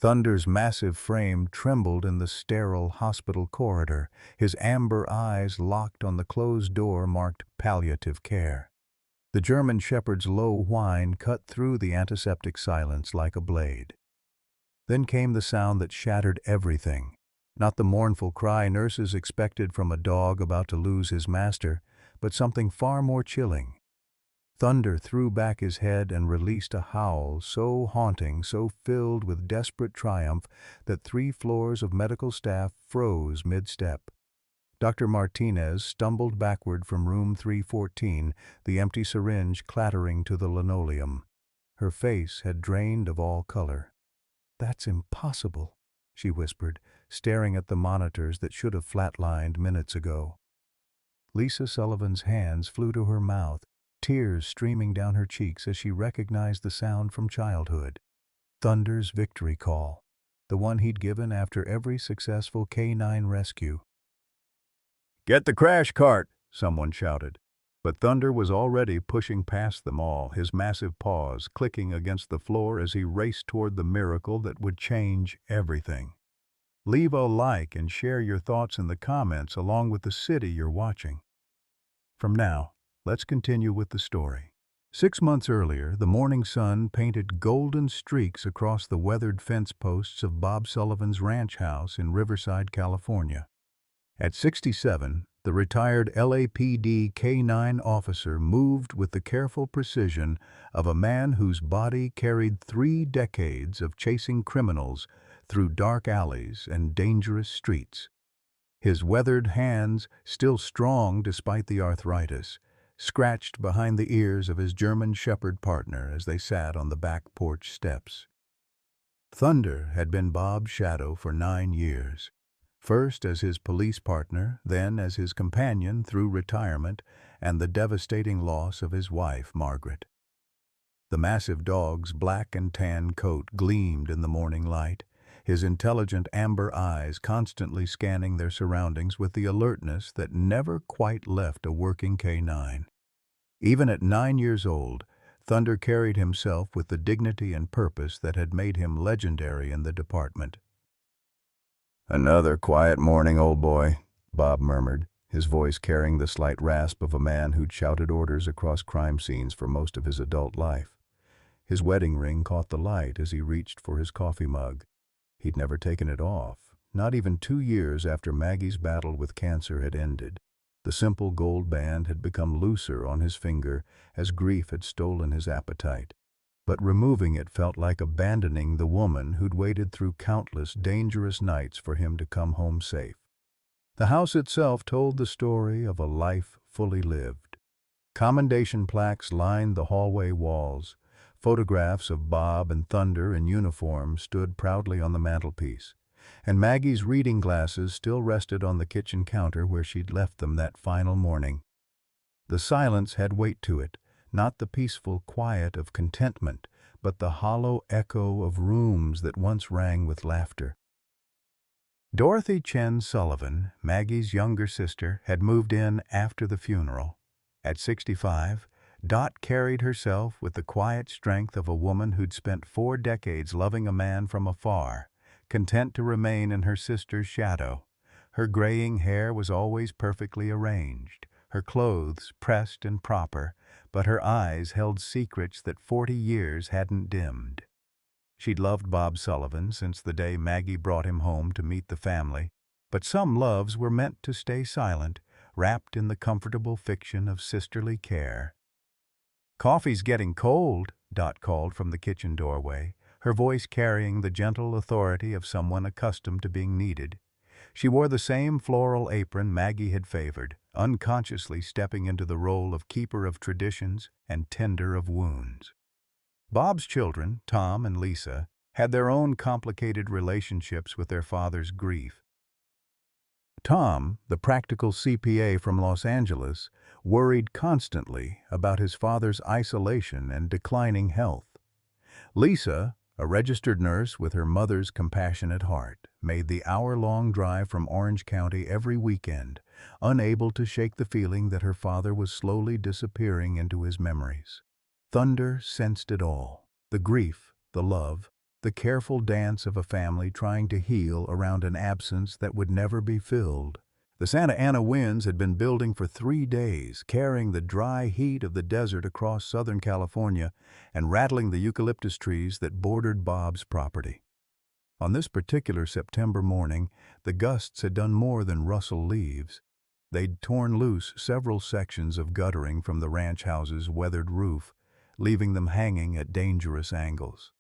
Thunder's massive frame trembled in the sterile hospital corridor, his amber eyes locked on the closed door marked palliative care. The German shepherd's low whine cut through the antiseptic silence like a blade. Then came the sound that shattered everything. Not the mournful cry nurses expected from a dog about to lose his master, but something far more chilling. Thunder threw back his head and released a howl so haunting, so filled with desperate triumph, that 3 floors of medical staff froze mid-step. Dr. Martinez stumbled backward from room 314, the empty syringe clattering to the linoleum. Her face had drained of all color. "That's impossible," she whispered, staring at the monitors that should have flatlined minutes ago. Lisa Sullivan's hands flew to her mouth, tears streaming down her cheeks as she recognized the sound from childhood. Thunder's victory call, the one he'd given after every successful K9 rescue. "Get the crash cart!" someone shouted. But Thunder was already pushing past them all, his massive paws clicking against the floor as he raced toward the miracle that would change everything. Leave a like and share your thoughts in the comments along with the city you're watching. From now, let's continue with the story. 6 months earlier, the morning sun painted golden streaks across the weathered fence posts of Bob Sullivan's ranch house in Riverside, California. At 67, the retired LAPD K9 officer moved with the careful precision of a man whose body carried 3 decades of chasing criminals through dark alleys and dangerous streets. His weathered hands, still strong despite the arthritis, scratched behind the ears of his German shepherd partner as they sat on the back porch steps. Thunder had been Bob's shadow for 9 years. First as his police partner, then as his companion through retirement and the devastating loss of his wife, Margaret. The massive dog's black and tan coat gleamed in the morning light, his intelligent amber eyes constantly scanning their surroundings with the alertness that never quite left a working K9. Even at 9 years old, Thunder carried himself with the dignity and purpose that had made him legendary in the department. "Another quiet morning, old boy," Bob murmured, his voice carrying the slight rasp of a man who'd shouted orders across crime scenes for most of his adult life. His wedding ring caught the light as he reached for his coffee mug. He'd never taken it off, not even 2 years after Maggie's battle with cancer had ended. The simple gold band had become looser on his finger as grief had stolen his appetite. But removing it felt like abandoning the woman who'd waited through countless dangerous nights for him to come home safe. The house itself told the story of a life fully lived. Commendation plaques lined the hallway walls. Photographs of Bob and Thunder in uniform stood proudly on the mantelpiece, and Maggie's reading glasses still rested on the kitchen counter where she'd left them that final morning. The silence had weight to it, not the peaceful quiet of contentment, but the hollow echo of rooms that once rang with laughter. Dorothy Chen Sullivan, Maggie's younger sister, had moved in after the funeral. At 65, Dot carried herself with the quiet strength of a woman who'd spent 4 decades loving a man from afar, content to remain in her sister's shadow. Her graying hair was always perfectly arranged, her clothes pressed and proper, but her eyes held secrets that 40 years hadn't dimmed. She'd loved Bob Sullivan since the day Maggie brought him home to meet the family, but some loves were meant to stay silent, wrapped in the comfortable fiction of sisterly care. "Coffee's getting cold," Dot called from the kitchen doorway, her voice carrying the gentle authority of someone accustomed to being needed. She wore the same floral apron Maggie had favored, unconsciously stepping into the role of keeper of traditions and tender of wounds. Bob's children, Tom and Lisa, had their own complicated relationships with their father's grief. Tom, the practical CPA from Los Angeles, worried constantly about his father's isolation and declining health. Lisa, a registered nurse with her mother's compassionate heart, made the hour-long drive from Orange County every weekend, unable to shake the feeling that her father was slowly disappearing into his memories. Thunder sensed it all, the grief, the love, the careful dance of a family trying to heal around an absence that would never be filled. The Santa Ana winds had been building for 3 days, carrying the dry heat of the desert across Southern California and rattling the eucalyptus trees that bordered Bob's property. On this particular September morning, the gusts had done more than rustle leaves. They'd torn loose several sections of guttering from the ranch house's weathered roof, leaving them hanging at dangerous angles.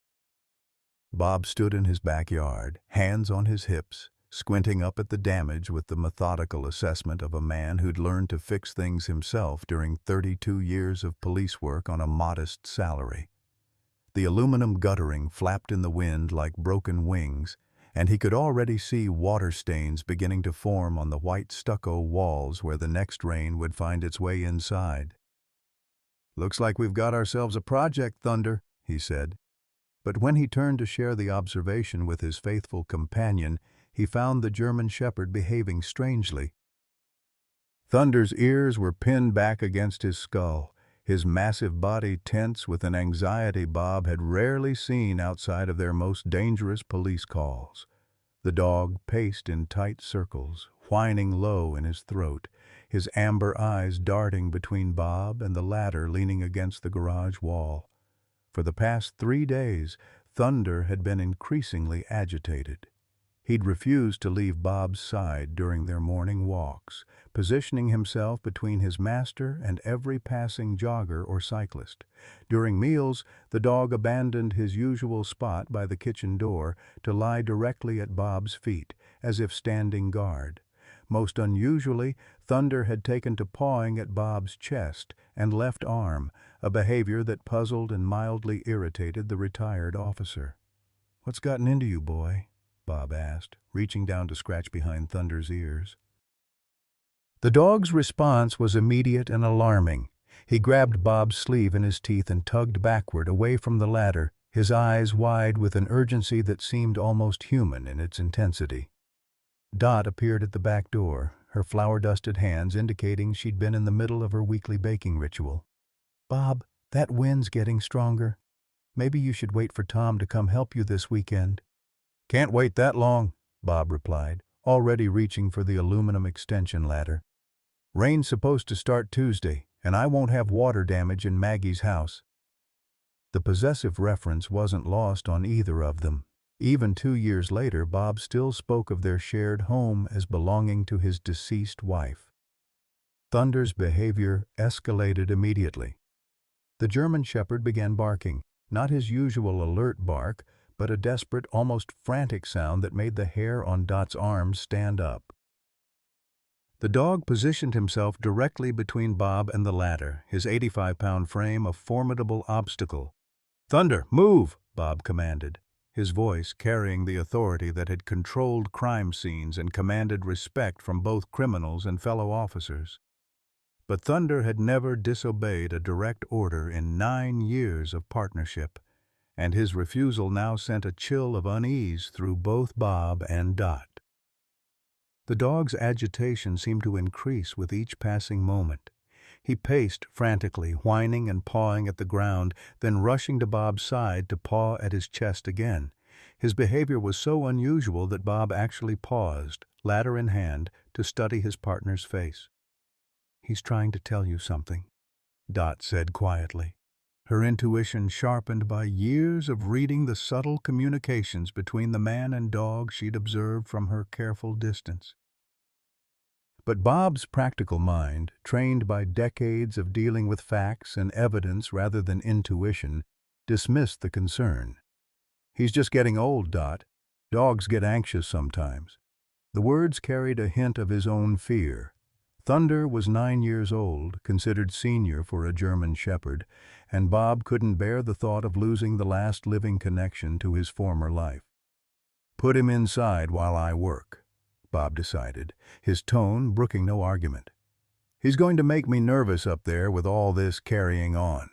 Bob stood in his backyard, hands on his hips, squinting up at the damage with the methodical assessment of a man who'd learned to fix things himself during 32 years of police work on a modest salary. The aluminum guttering flapped in the wind like broken wings, and he could already see water stains beginning to form on the white stucco walls where the next rain would find its way inside. "Looks like we've got ourselves a project, Thunder," he said. But when he turned to share the observation with his faithful companion, he found the German shepherd behaving strangely. Thunder's ears were pinned back against his skull, his massive body tense with an anxiety Bob had rarely seen outside of their most dangerous police calls. The dog paced in tight circles, whining low in his throat, his amber eyes darting between Bob and the ladder leaning against the garage wall. For the past 3 days, Thunder had been increasingly agitated. He'd refused to leave Bob's side during their morning walks, positioning himself between his master and every passing jogger or cyclist. During meals, the dog abandoned his usual spot by the kitchen door to lie directly at Bob's feet, as if standing guard. Most unusually, Thunder had taken to pawing at Bob's chest and left arm, a behavior that puzzled and mildly irritated the retired officer. "What's gotten into you, boy?" Bob asked, reaching down to scratch behind Thunder's ears. The dog's response was immediate and alarming. He grabbed Bob's sleeve in his teeth and tugged backward away from the ladder, his eyes wide with an urgency that seemed almost human in its intensity. Dot appeared at the back door, her flour-dusted hands indicating she'd been in the middle of her weekly baking ritual. "Bob, that wind's getting stronger. Maybe you should wait for Tom to come help you this weekend." "Can't wait that long," Bob replied, already reaching for the aluminum extension ladder. "Rain's supposed to start Tuesday, and I won't have water damage in Maggie's house." The possessive reference wasn't lost on either of them. Even 2 years later, Bob still spoke of their shared home as belonging to his deceased wife. Thunder's behavior escalated immediately. The German shepherd began barking, not his usual alert bark, but a desperate, almost frantic sound that made the hair on Dot's arms stand up. The dog positioned himself directly between Bob and the ladder, his 85-pound frame a formidable obstacle. "Thunder, move!" Bob commanded, his voice carrying the authority that had controlled crime scenes and commanded respect from both criminals and fellow officers. But Thunder had never disobeyed a direct order in 9 years of partnership, and his refusal now sent a chill of unease through both Bob and Dot. The dog's agitation seemed to increase with each passing moment. He paced frantically, whining and pawing at the ground, then rushing to Bob's side to paw at his chest again. His behavior was so unusual that Bob actually paused, ladder in hand, to study his partner's face. "He's trying to tell you something," Dot said quietly, her intuition sharpened by years of reading the subtle communications between the man and dog she'd observed from her careful distance. But Bob's practical mind, trained by decades of dealing with facts and evidence rather than intuition, dismissed the concern. "He's just getting old, Dot. Dogs get anxious sometimes." The words carried a hint of his own fear. Thunder was 9 years old, considered senior for a German shepherd, and Bob couldn't bear the thought of losing the last living connection to his former life. "Put him inside while I work," Bob decided, his tone brooking no argument. "He's going to make me nervous up there with all this carrying on."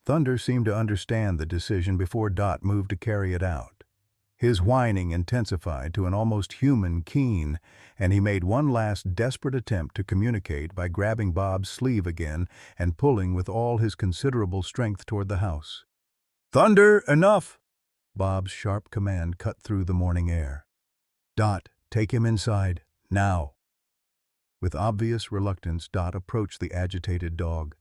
Thunder seemed to understand the decision before Dot moved to carry it out. His whining intensified to an almost human keen, and he made one last desperate attempt to communicate by grabbing Bob's sleeve again and pulling with all his considerable strength toward the house. "Thunder, enough!" Bob's sharp command cut through the morning air. "Dot, take him inside, now." With obvious reluctance, Dot approached the agitated dog.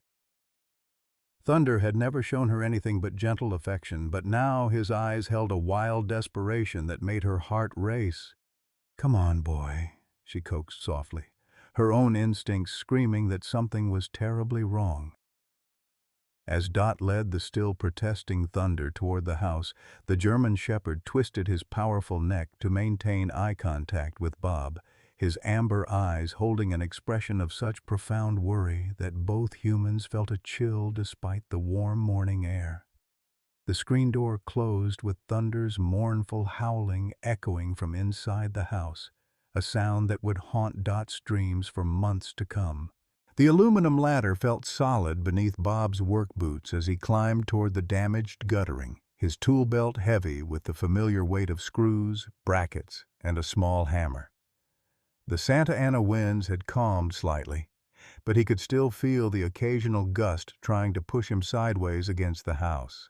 Thunder had never shown her anything but gentle affection, but now his eyes held a wild desperation that made her heart race. "Come on, boy," she coaxed softly, her own instincts screaming that something was terribly wrong. As Dot led the still protesting Thunder toward the house, the German Shepherd twisted his powerful neck to maintain eye contact with Bob, his amber eyes holding an expression of such profound worry that both humans felt a chill despite the warm morning air. The screen door closed with Thunder's mournful howling echoing from inside the house, a sound that would haunt Dot's dreams for months to come. The aluminum ladder felt solid beneath Bob's work boots as he climbed toward the damaged guttering, his tool belt heavy with the familiar weight of screws, brackets, and a small hammer. The Santa Ana winds had calmed slightly, but he could still feel the occasional gust trying to push him sideways against the house.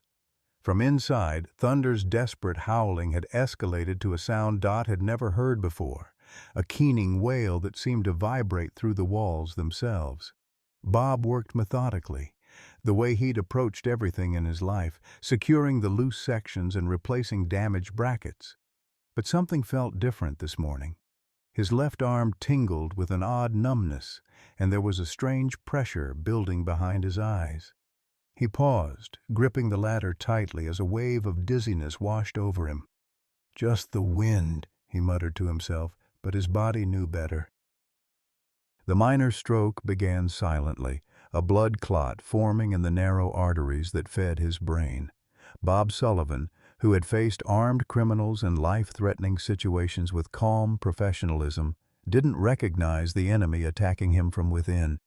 From inside, Thunder's desperate howling had escalated to a sound Dot had never heard before, a keening wail that seemed to vibrate through the walls themselves. Bob worked methodically, the way he'd approached everything in his life, securing the loose sections and replacing damaged brackets. But something felt different this morning. His left arm tingled with an odd numbness, and there was a strange pressure building behind his eyes. He paused, gripping the ladder tightly as a wave of dizziness washed over him. "Just the wind," he muttered to himself, but his body knew better. The minor stroke began silently, a blood clot forming in the narrow arteries that fed his brain. Bob Sullivan, who had faced armed criminals and life-threatening situations with calm professionalism, didn't recognize the enemy attacking him from within.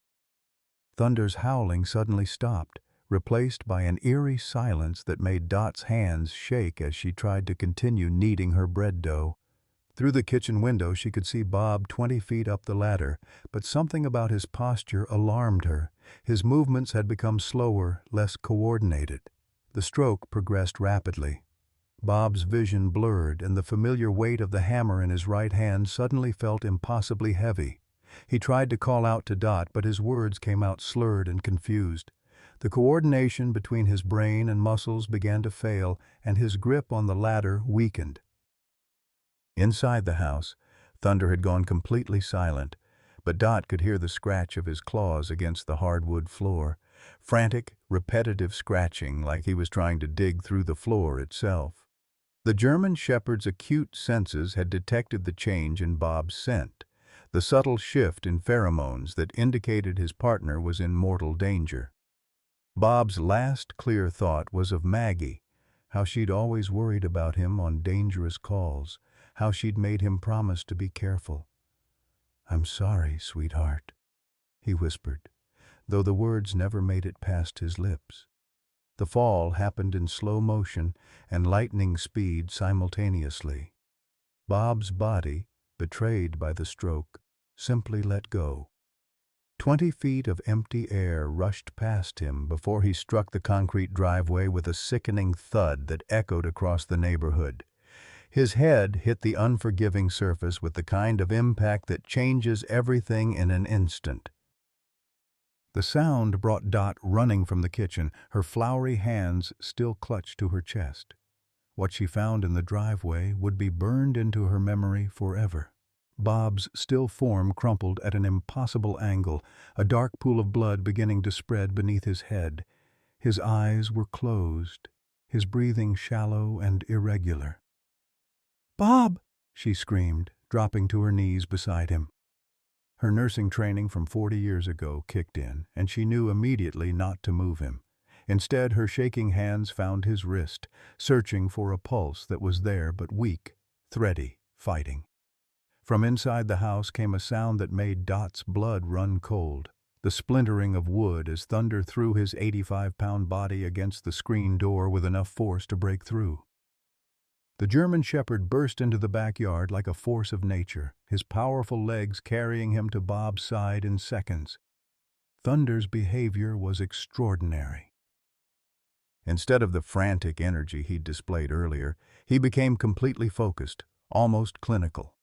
Thunder's howling suddenly stopped, replaced by an eerie silence that made Dot's hands shake as she tried to continue kneading her bread dough. Through the kitchen window she could see Bob 20 feet up the ladder, but something about his posture alarmed her. His movements had become slower, less coordinated. The stroke progressed rapidly. Bob's vision blurred, and the familiar weight of the hammer in his right hand suddenly felt impossibly heavy. He tried to call out to Dot, but his words came out slurred and confused. The coordination between his brain and muscles began to fail, and his grip on the ladder weakened. Inside the house, Thunder had gone completely silent, but Dot could hear the scratch of his claws against the hardwood floor, frantic, repetitive scratching like he was trying to dig through the floor itself. The German Shepherd's acute senses had detected the change in Bob's scent, the subtle shift in pheromones that indicated his partner was in mortal danger. Bob's last clear thought was of Maggie, how she'd always worried about him on dangerous calls, how she'd made him promise to be careful. "I'm sorry, sweetheart," he whispered, though the words never made it past his lips. The fall happened in slow motion and lightning speed simultaneously. Bob's body, betrayed by the stroke, simply let go. 20 feet of empty air rushed past him before he struck the concrete driveway with a sickening thud that echoed across the neighborhood. His head hit the unforgiving surface with the kind of impact that changes everything in an instant. The sound brought Dot running from the kitchen, her floury hands still clutched to her chest. What she found in the driveway would be burned into her memory forever. Bob's still form crumpled at an impossible angle, a dark pool of blood beginning to spread beneath his head. His eyes were closed, his breathing shallow and irregular. "Bob!" she screamed, dropping to her knees beside him. Her nursing training from 40 years ago kicked in, and she knew immediately not to move him. Instead, her shaking hands found his wrist, searching for a pulse that was there but weak, thready, fighting. From inside the house came a sound that made Dot's blood run cold, the splintering of wood as Thunder threw his 85-pound body against the screen door with enough force to break through. The German Shepherd burst into the backyard like a force of nature, his powerful legs carrying him to Bob's side in seconds. Thunder's behavior was extraordinary. Instead of the frantic energy he'd displayed earlier, he became completely focused, almost clinical.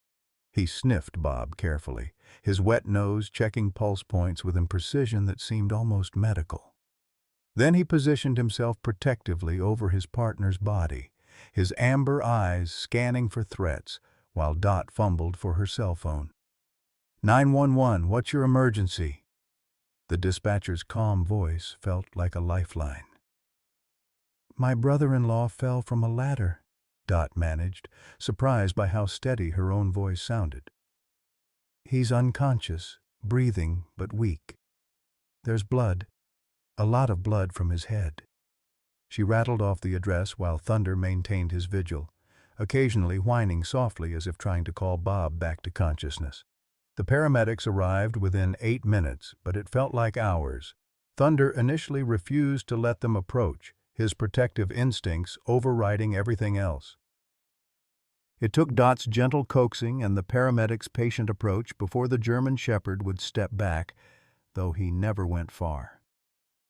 He sniffed Bob carefully, his wet nose checking pulse points with a precision that seemed almost medical. Then he positioned himself protectively over his partner's body, his amber eyes scanning for threats, while Dot fumbled for her cell phone. 911, what's your emergency? The dispatcher's calm voice felt like a lifeline. My brother-in-law fell from a ladder, Dot managed, surprised by how steady her own voice sounded. He's unconscious, breathing but weak. There's blood, a lot of blood from his head. She rattled off the address while Thunder maintained his vigil, occasionally whining softly as if trying to call Bob back to consciousness. The paramedics arrived within 8 minutes, but it felt like hours. Thunder initially refused to let them approach, his protective instincts overriding everything else. It took Dot's gentle coaxing and the paramedics' patient approach before the German Shepherd would step back, though he never went far.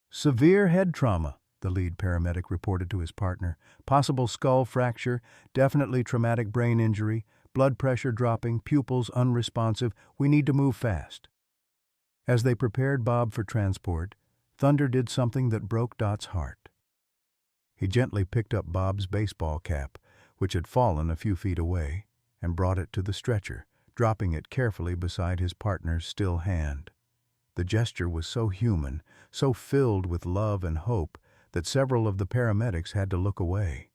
Severe head trauma, the lead paramedic reported to his partner. Possible skull fracture, definitely traumatic brain injury, blood pressure dropping, pupils unresponsive. We need to move fast. As they prepared Bob for transport, Thunder did something that broke Dot's heart. He gently picked up Bob's baseball cap, which had fallen a few feet away, and brought it to the stretcher, dropping it carefully beside his partner's still hand. The gesture was so human, so filled with love and hope, that several of the paramedics had to look away.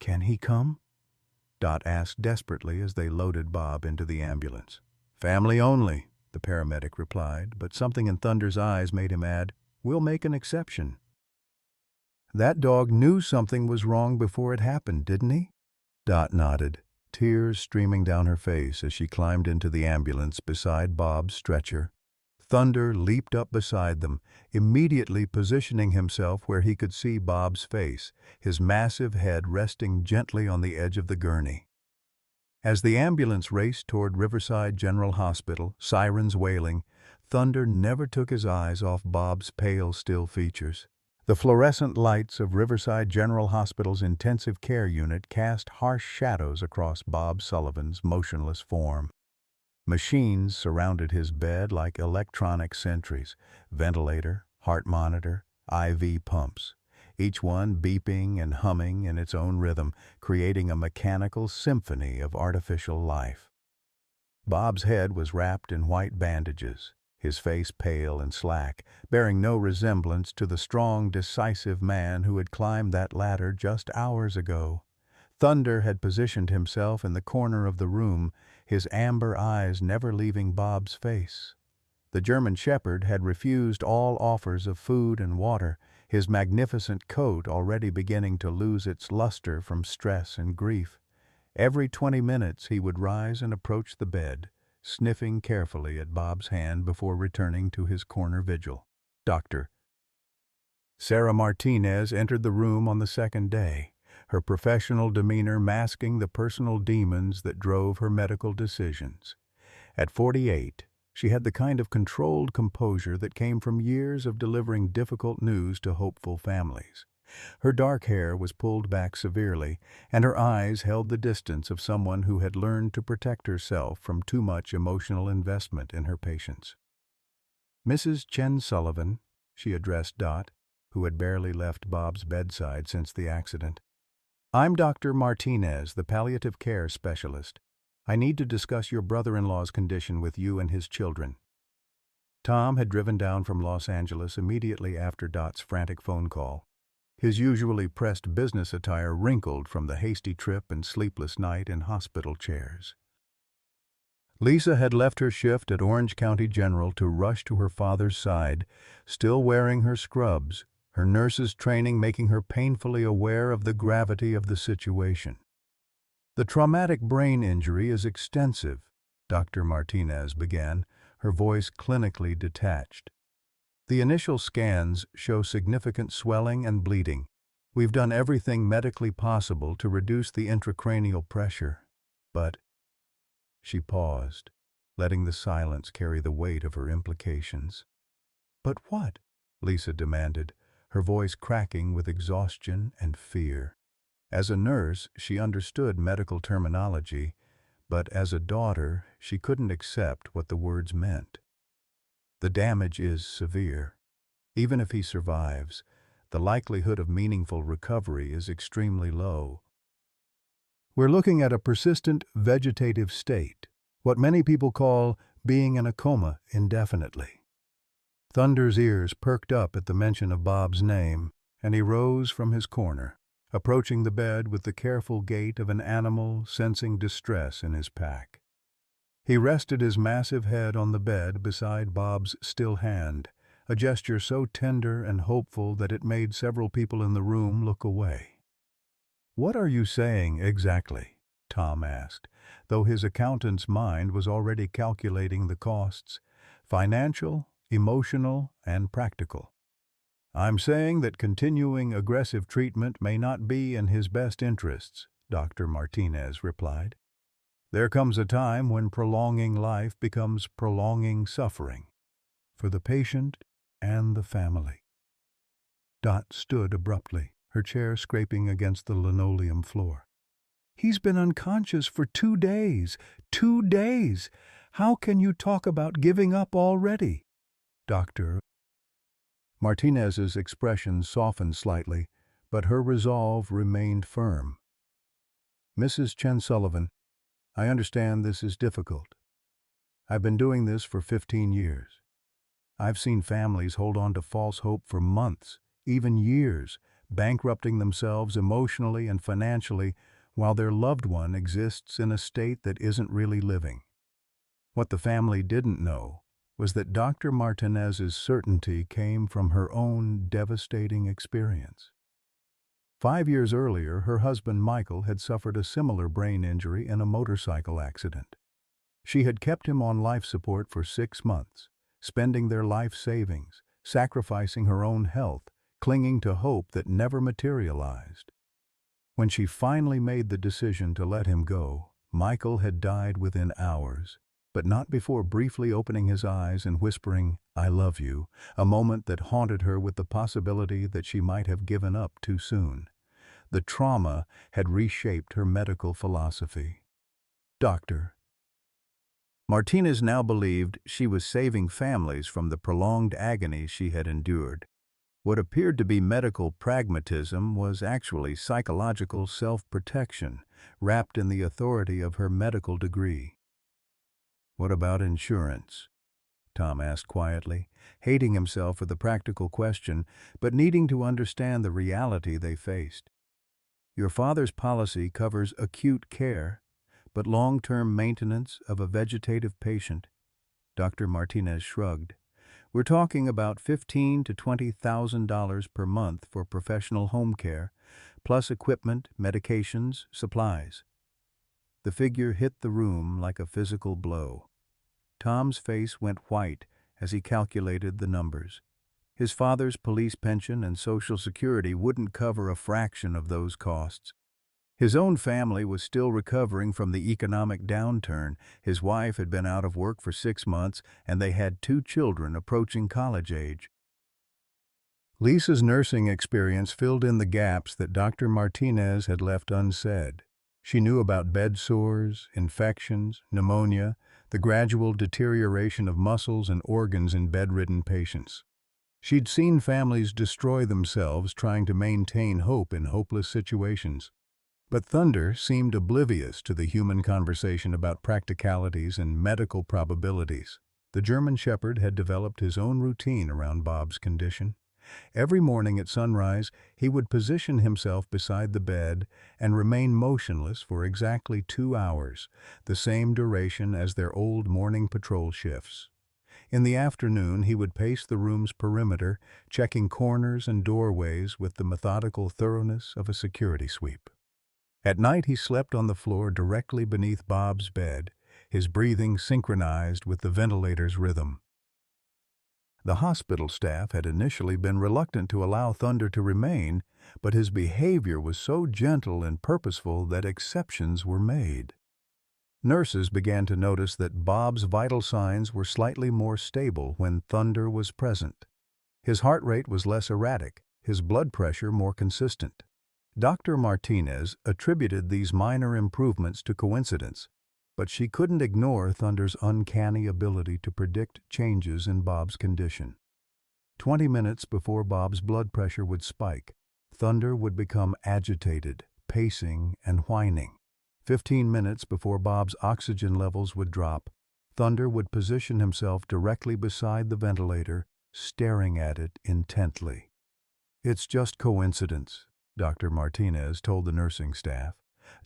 Can he come? Dot asked desperately as they loaded Bob into the ambulance. Family only, the paramedic replied, but something in Thunder's eyes made him add, We'll make an exception. That dog knew something was wrong before it happened, didn't he? Dot nodded, tears streaming down her face as she climbed into the ambulance beside Bob's stretcher. Thunder leaped up beside them, immediately positioning himself where he could see Bob's face, his massive head resting gently on the edge of the gurney. As the ambulance raced toward Riverside General Hospital, sirens wailing, Thunder never took his eyes off Bob's pale, still features. The fluorescent lights of Riverside General Hospital's intensive care unit cast harsh shadows across Bob Sullivan's motionless form. Machines surrounded his bed like electronic sentries, ventilator, heart monitor, IV pumps, each one beeping and humming in its own rhythm, creating a mechanical symphony of artificial life. Bob's head was wrapped in white bandages, his face pale and slack, bearing no resemblance to the strong, decisive man who had climbed that ladder just hours ago. Thunder had positioned himself in the corner of the room, his amber eyes never leaving Bob's face. The German Shepherd had refused all offers of food and water, his magnificent coat already beginning to lose its luster from stress and grief. Every 20 minutes he would rise and approach the bed, sniffing carefully at Bob's hand before returning to his corner vigil. Dr. Sarah Martinez entered the room on the second day, her professional demeanor masking the personal demons that drove her medical decisions. At 48, she had the kind of controlled composure that came from years of delivering difficult news to hopeful families. Her dark hair was pulled back severely, and her eyes held the distance of someone who had learned to protect herself from too much emotional investment in her patients. Mrs. Chen Sullivan, she addressed Dot, who had barely left Bob's bedside since the accident. I'm Dr. Martinez, the palliative care specialist. I need to discuss your brother-in-law's condition with you and his children. Tom had driven down from Los Angeles immediately after Dot's frantic phone call. His usually pressed business attire wrinkled from the hasty trip and sleepless night in hospital chairs. Lisa had left her shift at Orange County General to rush to her father's side, still wearing her scrubs, her nurse's training making her painfully aware of the gravity of the situation. The traumatic brain injury is extensive, Dr. Martinez began, her voice clinically detached. The initial scans show significant swelling and bleeding. We've done everything medically possible to reduce the intracranial pressure, but... She paused, letting the silence carry the weight of her implications. But what? Lisa demanded, her voice cracking with exhaustion and fear. As a nurse, she understood medical terminology, but as a daughter, she couldn't accept what the words meant. The damage is severe. Even if he survives, the likelihood of meaningful recovery is extremely low. We're looking at a persistent vegetative state, what many people call being in a coma indefinitely. Thunder's ears perked up at the mention of Bob's name, and he rose from his corner, approaching the bed with the careful gait of an animal sensing distress in his pack. He rested his massive head on the bed beside Bob's still hand, a gesture so tender and hopeful that it made several people in the room look away. "What are you saying exactly?" Tom asked, though his accountant's mind was already calculating the costs, financial, emotional, and practical. "I'm saying that continuing aggressive treatment may not be in his best interests," Dr. Martinez replied. "There comes a time when prolonging life becomes prolonging suffering, for the patient and the family." Dot stood abruptly, her chair scraping against the linoleum floor. "He's been unconscious for 2 days. 2 days! How can you talk about giving up already?" Dr. Martinez's expression softened slightly, but her resolve remained firm. "Mrs. Chen Sullivan, I understand this is difficult. I've been doing this for 15 years. I've seen families hold on to false hope for months, even years, bankrupting themselves emotionally and financially while their loved one exists in a state that isn't really living. What the family didn't know was that Dr. Martinez's certainty came from her own devastating experience. 5 years earlier, her husband Michael had suffered a similar brain injury in a motorcycle accident. She had kept him on life support for 6 months, spending their life savings, sacrificing her own health, clinging to hope that never materialized. When she finally made the decision to let him go, Michael had died within hours, but not before briefly opening his eyes and whispering, "I love you," a moment that haunted her with the possibility that she might have given up too soon. The trauma had reshaped her medical philosophy. Dr. Martinez now believed she was saving families from the prolonged agony she had endured. What appeared to be medical pragmatism was actually psychological self-protection, wrapped in the authority of her medical degree. "What about insurance?" Tom asked quietly, hating himself for the practical question, but needing to understand the reality they faced. "Your father's policy covers acute care, but long-term maintenance of a vegetative patient." Dr. Martinez shrugged. "We're talking about $15,000 to $20,000 per month for professional home care, plus equipment, medications, supplies." The figure hit the room like a physical blow. Tom's face went white as he calculated the numbers. His father's police pension and Social Security wouldn't cover a fraction of those costs. His own family was still recovering from the economic downturn. His wife had been out of work for 6 months, and they had 2 children approaching college age. Lisa's nursing experience filled in the gaps that Dr. Martinez had left unsaid. She knew about bed sores, infections, pneumonia, the gradual deterioration of muscles and organs in bedridden patients. She'd seen families destroy themselves trying to maintain hope in hopeless situations. But Thunder seemed oblivious to the human conversation about practicalities and medical probabilities. The German Shepherd had developed his own routine around Bob's condition. Every morning at sunrise, he would position himself beside the bed and remain motionless for exactly 2 hours, the same duration as their old morning patrol shifts. In the afternoon, he would pace the room's perimeter, checking corners and doorways with the methodical thoroughness of a security sweep. At night, he slept on the floor directly beneath Bob's bed, his breathing synchronized with the ventilator's rhythm. The hospital staff had initially been reluctant to allow Thunder to remain, but his behavior was so gentle and purposeful that exceptions were made. Nurses began to notice that Bob's vital signs were slightly more stable when Thunder was present. His heart rate was less erratic, his blood pressure more consistent. Dr. Martinez attributed these minor improvements to coincidence, but she couldn't ignore Thunder's uncanny ability to predict changes in Bob's condition. 20 minutes before Bob's blood pressure would spike, Thunder would become agitated, pacing, and whining. 15 minutes before Bob's oxygen levels would drop, Thunder would position himself directly beside the ventilator, staring at it intently. "It's just coincidence," Dr. Martinez told the nursing staff.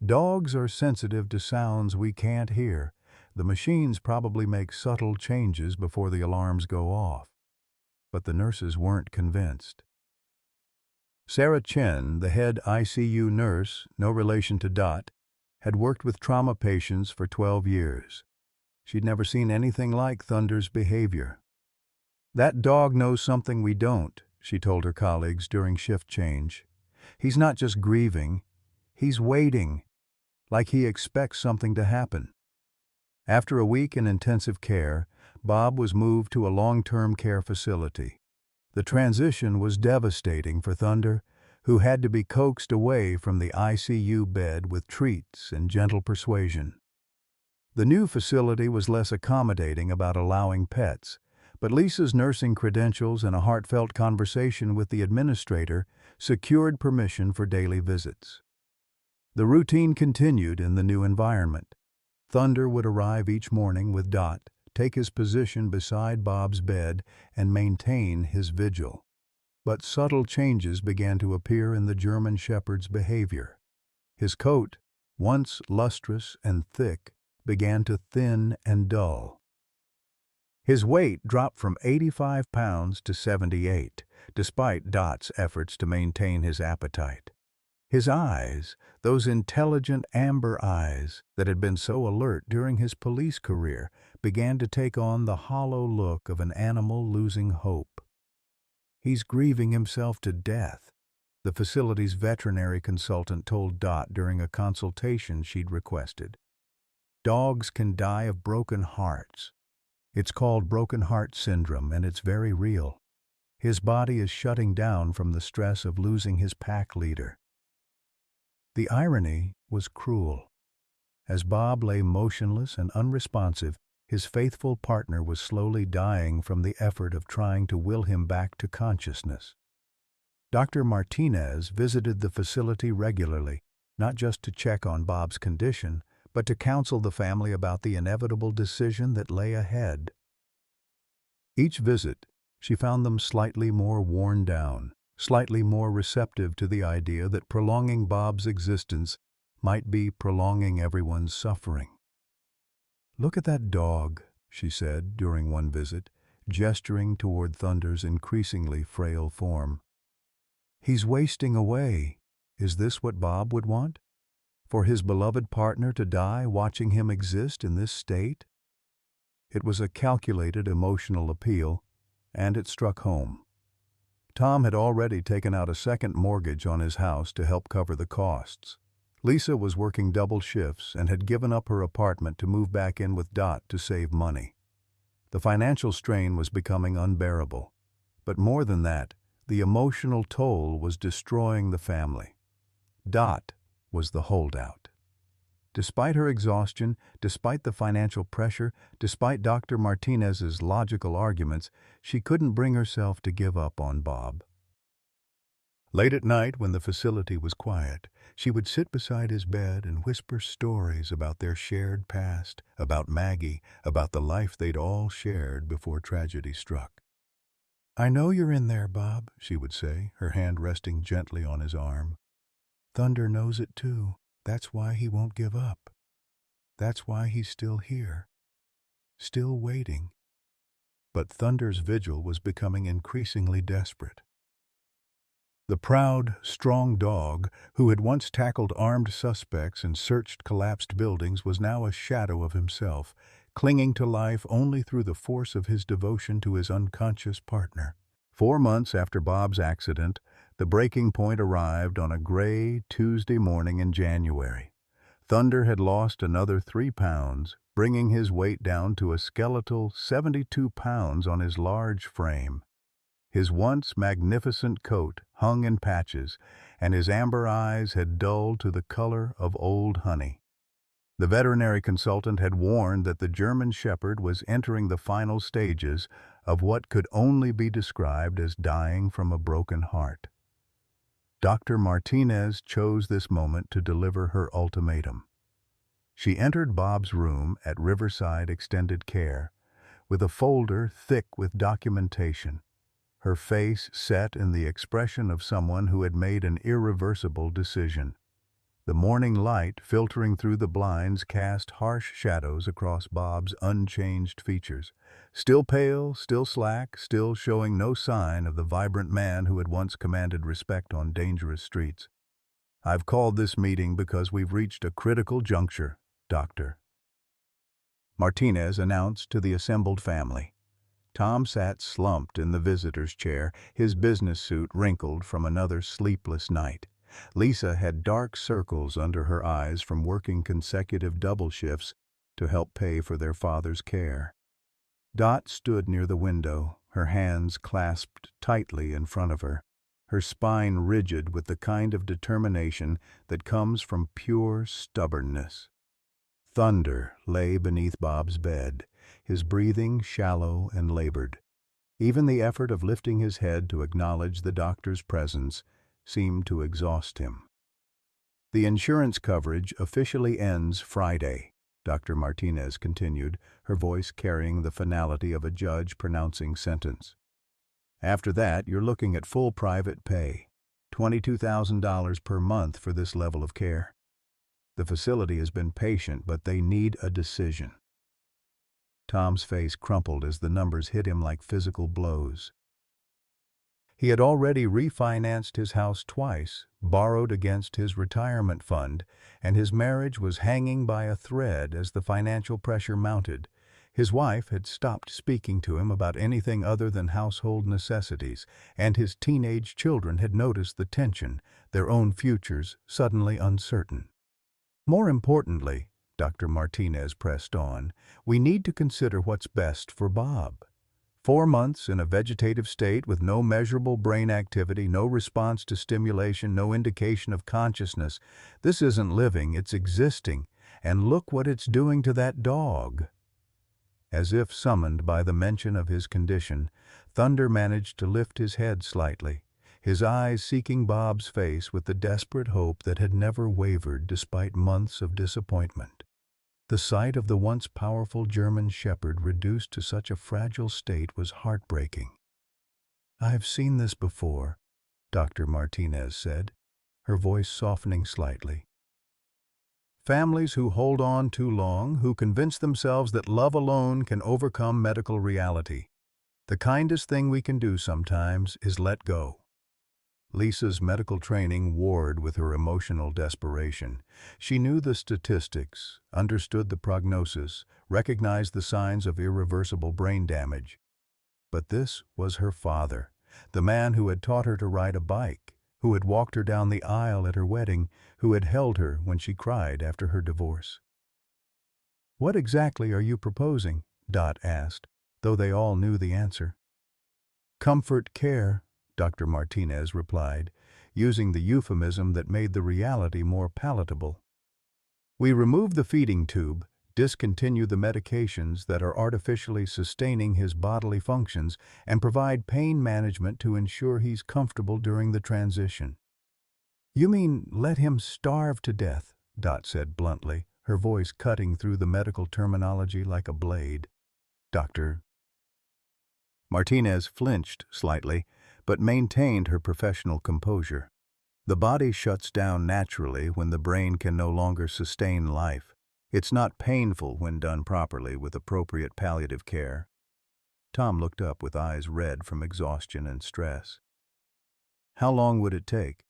"Dogs are sensitive to sounds we can't hear. The machines probably make subtle changes before the alarms go off." But the nurses weren't convinced. Sarah Chen, the head ICU nurse, no relation to Dot, had worked with trauma patients for 12 years. She'd never seen anything like Thunder's behavior. "That dog knows something we don't," she told her colleagues during shift change. "He's not just grieving, he's waiting, like he expects something to happen." After a week in intensive care, Bob was moved to a long-term care facility. The transition was devastating for Thunder, who had to be coaxed away from the ICU bed with treats and gentle persuasion. The new facility was less accommodating about allowing pets, but Lisa's nursing credentials and a heartfelt conversation with the administrator secured permission for daily visits. The routine continued in the new environment. Thunder would arrive each morning with Dot, take his position beside Bob's bed, and maintain his vigil. But subtle changes began to appear in the German Shepherd's behavior. His coat, once lustrous and thick, began to thin and dull. His weight dropped from 85 pounds to 78, despite Dot's efforts to maintain his appetite. His eyes, those intelligent amber eyes that had been so alert during his police career, began to take on the hollow look of an animal losing hope. "He's grieving himself to death," the facility's veterinary consultant told Dot during a consultation she'd requested. "Dogs can die of broken hearts. It's called broken heart syndrome, and it's very real. His body is shutting down from the stress of losing his pack leader." The irony was cruel. As Bob lay motionless and unresponsive, his faithful partner was slowly dying from the effort of trying to will him back to consciousness. Dr. Martinez visited the facility regularly, not just to check on Bob's condition, but to counsel the family about the inevitable decision that lay ahead. Each visit, she found them slightly more worn down, slightly more receptive to the idea that prolonging Bob's existence might be prolonging everyone's suffering. "Look at that dog," she said during one visit, gesturing toward Thunder's increasingly frail form. "He's wasting away. Is this what Bob would want? For his beloved partner to die watching him exist in this state?" It was a calculated emotional appeal, and it struck home. Tom had already taken out a second mortgage on his house to help cover the costs. Lisa was working double shifts and had given up her apartment to move back in with Dot to save money. The financial strain was becoming unbearable. But more than that, the emotional toll was destroying the family. Dot was the holdout. Despite her exhaustion, despite the financial pressure, despite Dr. Martinez's logical arguments, she couldn't bring herself to give up on Bob. Late at night, when the facility was quiet, she would sit beside his bed and whisper stories about their shared past, about Maggie, about the life they'd all shared before tragedy struck. "I know you're in there, Bob," she would say, her hand resting gently on his arm. "Thunder knows it too. That's why he won't give up. That's why he's still here, still waiting." But Thunder's vigil was becoming increasingly desperate. The proud, strong dog, who had once tackled armed suspects and searched collapsed buildings, was now a shadow of himself, clinging to life only through the force of his devotion to his unconscious partner. 4 months after Bob's accident, the breaking point arrived on a gray Tuesday morning in January. Thunder had lost another 3 pounds, bringing his weight down to a skeletal 72 pounds on his large frame. His once magnificent coat hung in patches, and his amber eyes had dulled to the color of old honey. The veterinary consultant had warned that the German Shepherd was entering the final stages of what could only be described as dying from a broken heart. Dr. Martinez chose this moment to deliver her ultimatum. She entered Bob's room at Riverside Extended Care with a folder thick with documentation, her face set in the expression of someone who had made an irreversible decision. The morning light filtering through the blinds cast harsh shadows across Bob's unchanged features. Still pale, still slack, still showing no sign of the vibrant man who had once commanded respect on dangerous streets. "I've called this meeting because we've reached a critical juncture, Doctor," Martinez announced to the assembled family. Tom sat slumped in the visitor's chair, his business suit wrinkled from another sleepless night. Lisa had dark circles under her eyes from working consecutive double shifts to help pay for their father's care. Dot stood near the window, her hands clasped tightly in front of her, her spine rigid with the kind of determination that comes from pure stubbornness. Thunder lay beneath Bob's bed, his breathing shallow and labored. Even the effort of lifting his head to acknowledge the doctor's presence seemed to exhaust him. "The insurance coverage officially ends Friday," Dr. Martinez continued, her voice carrying the finality of a judge pronouncing sentence. "After that, you're looking at full private pay, $22,000 per month for this level of care. The facility has been patient, but they need a decision." Tom's face crumpled as the numbers hit him like physical blows. He had already refinanced his house twice, borrowed against his retirement fund, and his marriage was hanging by a thread as the financial pressure mounted. His wife had stopped speaking to him about anything other than household necessities, and his teenage children had noticed the tension, their own futures suddenly uncertain. "More importantly," Dr. Martinez pressed on, "we need to consider what's best for Bob. 4 months in a vegetative state with no measurable brain activity, no response to stimulation, no indication of consciousness. This isn't living, it's existing. And look what it's doing to that dog." As if summoned by the mention of his condition, Thunder managed to lift his head slightly, his eyes seeking Bob's face with the desperate hope that had never wavered despite months of disappointment. The sight of the once powerful German Shepherd reduced to such a fragile state was heartbreaking. "I've seen this before," Dr. Martinez said, her voice softening slightly. "Families who hold on too long, who convince themselves that love alone can overcome medical reality. The kindest thing we can do sometimes is let go." Lisa's medical training warred with her emotional desperation. She knew the statistics, understood the prognosis, recognized the signs of irreversible brain damage. But this was her father, the man who had taught her to ride a bike, who had walked her down the aisle at her wedding, who had held her when she cried after her divorce. "What exactly are you proposing?" Dot asked, though they all knew the answer. "Comfort care," Dr. Martinez replied, using the euphemism that made the reality more palatable. "We remove the feeding tube, discontinue the medications that are artificially sustaining his bodily functions, and provide pain management to ensure he's comfortable during the transition." "You mean let him starve to death," Dot said bluntly, her voice cutting through the medical terminology like a blade. "Doctor." Martinez flinched slightly, but maintained her professional composure. "The body shuts down naturally when the brain can no longer sustain life. It's not painful when done properly with appropriate palliative care." Tom looked up with eyes red from exhaustion and stress. "How long would it take?"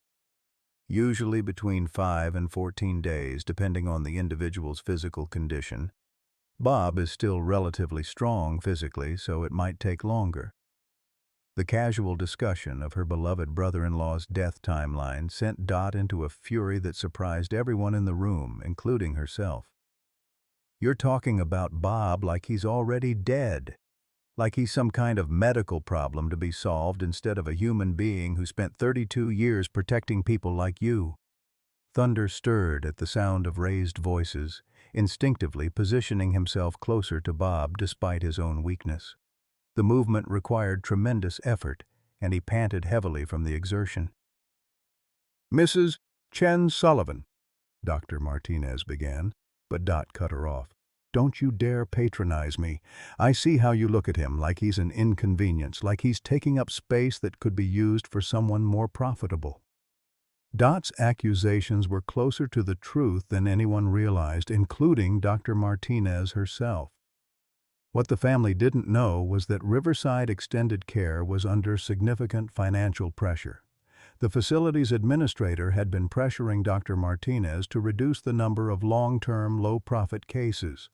"Usually between 5 and 14 days, depending on the individual's physical condition. Bob is still relatively strong physically, so it might take longer." The casual discussion of her beloved brother-in-law's death timeline sent Dot into a fury that surprised everyone in the room, including herself. "You're talking about Bob like he's already dead." like he's some kind of medical problem to be solved instead of a human being who spent 32 years protecting people like you. Thunder stirred at the sound of raised voices, instinctively positioning himself closer to Bob despite his own weakness. The movement required tremendous effort, and he panted heavily from the exertion. "Mrs. Chen Sullivan," Dr. Martinez began, but Dot cut her off. "Don't you dare patronize me. I see how you look at him, like he's an inconvenience, like he's taking up space that could be used for someone more profitable." Dot's accusations were closer to the truth than anyone realized, including Dr. Martinez herself. What the family didn't know was that Riverside Extended Care was under significant financial pressure. The facility's administrator had been pressuring Dr. Martinez to reduce the number of long-term, low-profit cases.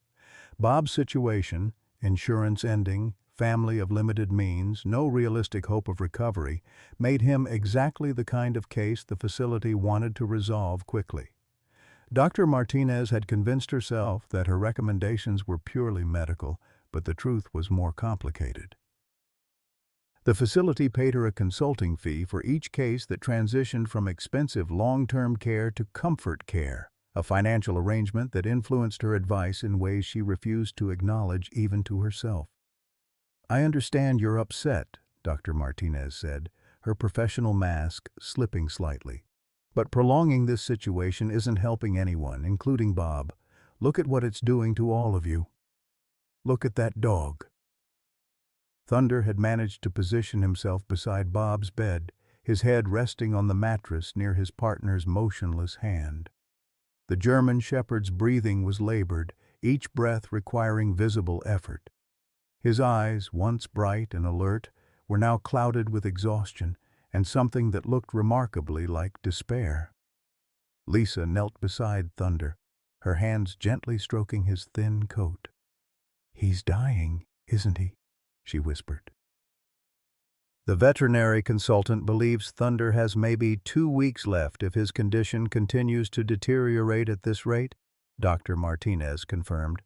Bob's situation, insurance ending, family of limited means, no realistic hope of recovery, made him exactly the kind of case the facility wanted to resolve quickly. Dr. Martinez had convinced herself that her recommendations were purely medical, but the truth was more complicated. The facility paid her a consulting fee for each case that transitioned from expensive long-term care to comfort care, a financial arrangement that influenced her advice in ways she refused to acknowledge even to herself. "I understand you're upset," Dr. Martinez said, her professional mask slipping slightly. "But prolonging this situation isn't helping anyone, including Bob. Look at what it's doing to all of you. Look at that dog." Thunder had managed to position himself beside Bob's bed, his head resting on the mattress near his partner's motionless hand. The German shepherd's breathing was labored, each breath requiring visible effort. His eyes, once bright and alert, were now clouded with exhaustion and something that looked remarkably like despair. Lisa knelt beside Thunder, her hands gently stroking his thin coat. "He's dying, isn't he?" she whispered. "The veterinary consultant believes Thunder has maybe 2 weeks left if his condition continues to deteriorate at this rate," Dr. Martinez confirmed.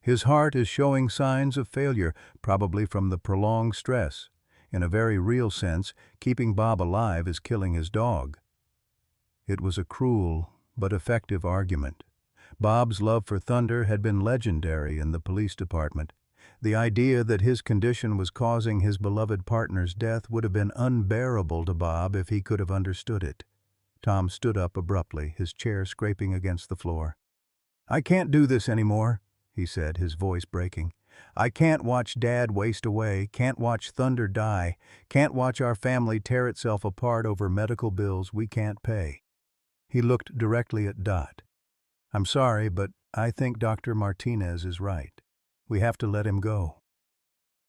"His heart is showing signs of failure, probably from the prolonged stress. In a very real sense, keeping Bob alive is killing his dog." It was a cruel but effective argument. Bob's love for Thunder had been legendary in the police department. The idea that his condition was causing his beloved partner's death would have been unbearable to Bob if he could have understood it. Tom stood up abruptly, his chair scraping against the floor. "I can't do this anymore," he said, his voice breaking. "I can't watch Dad waste away, can't watch Thunder die, can't watch our family tear itself apart over medical bills we can't pay." He looked directly at Dot. "I'm sorry, but I think Dr. Martinez is right. We have to let him go."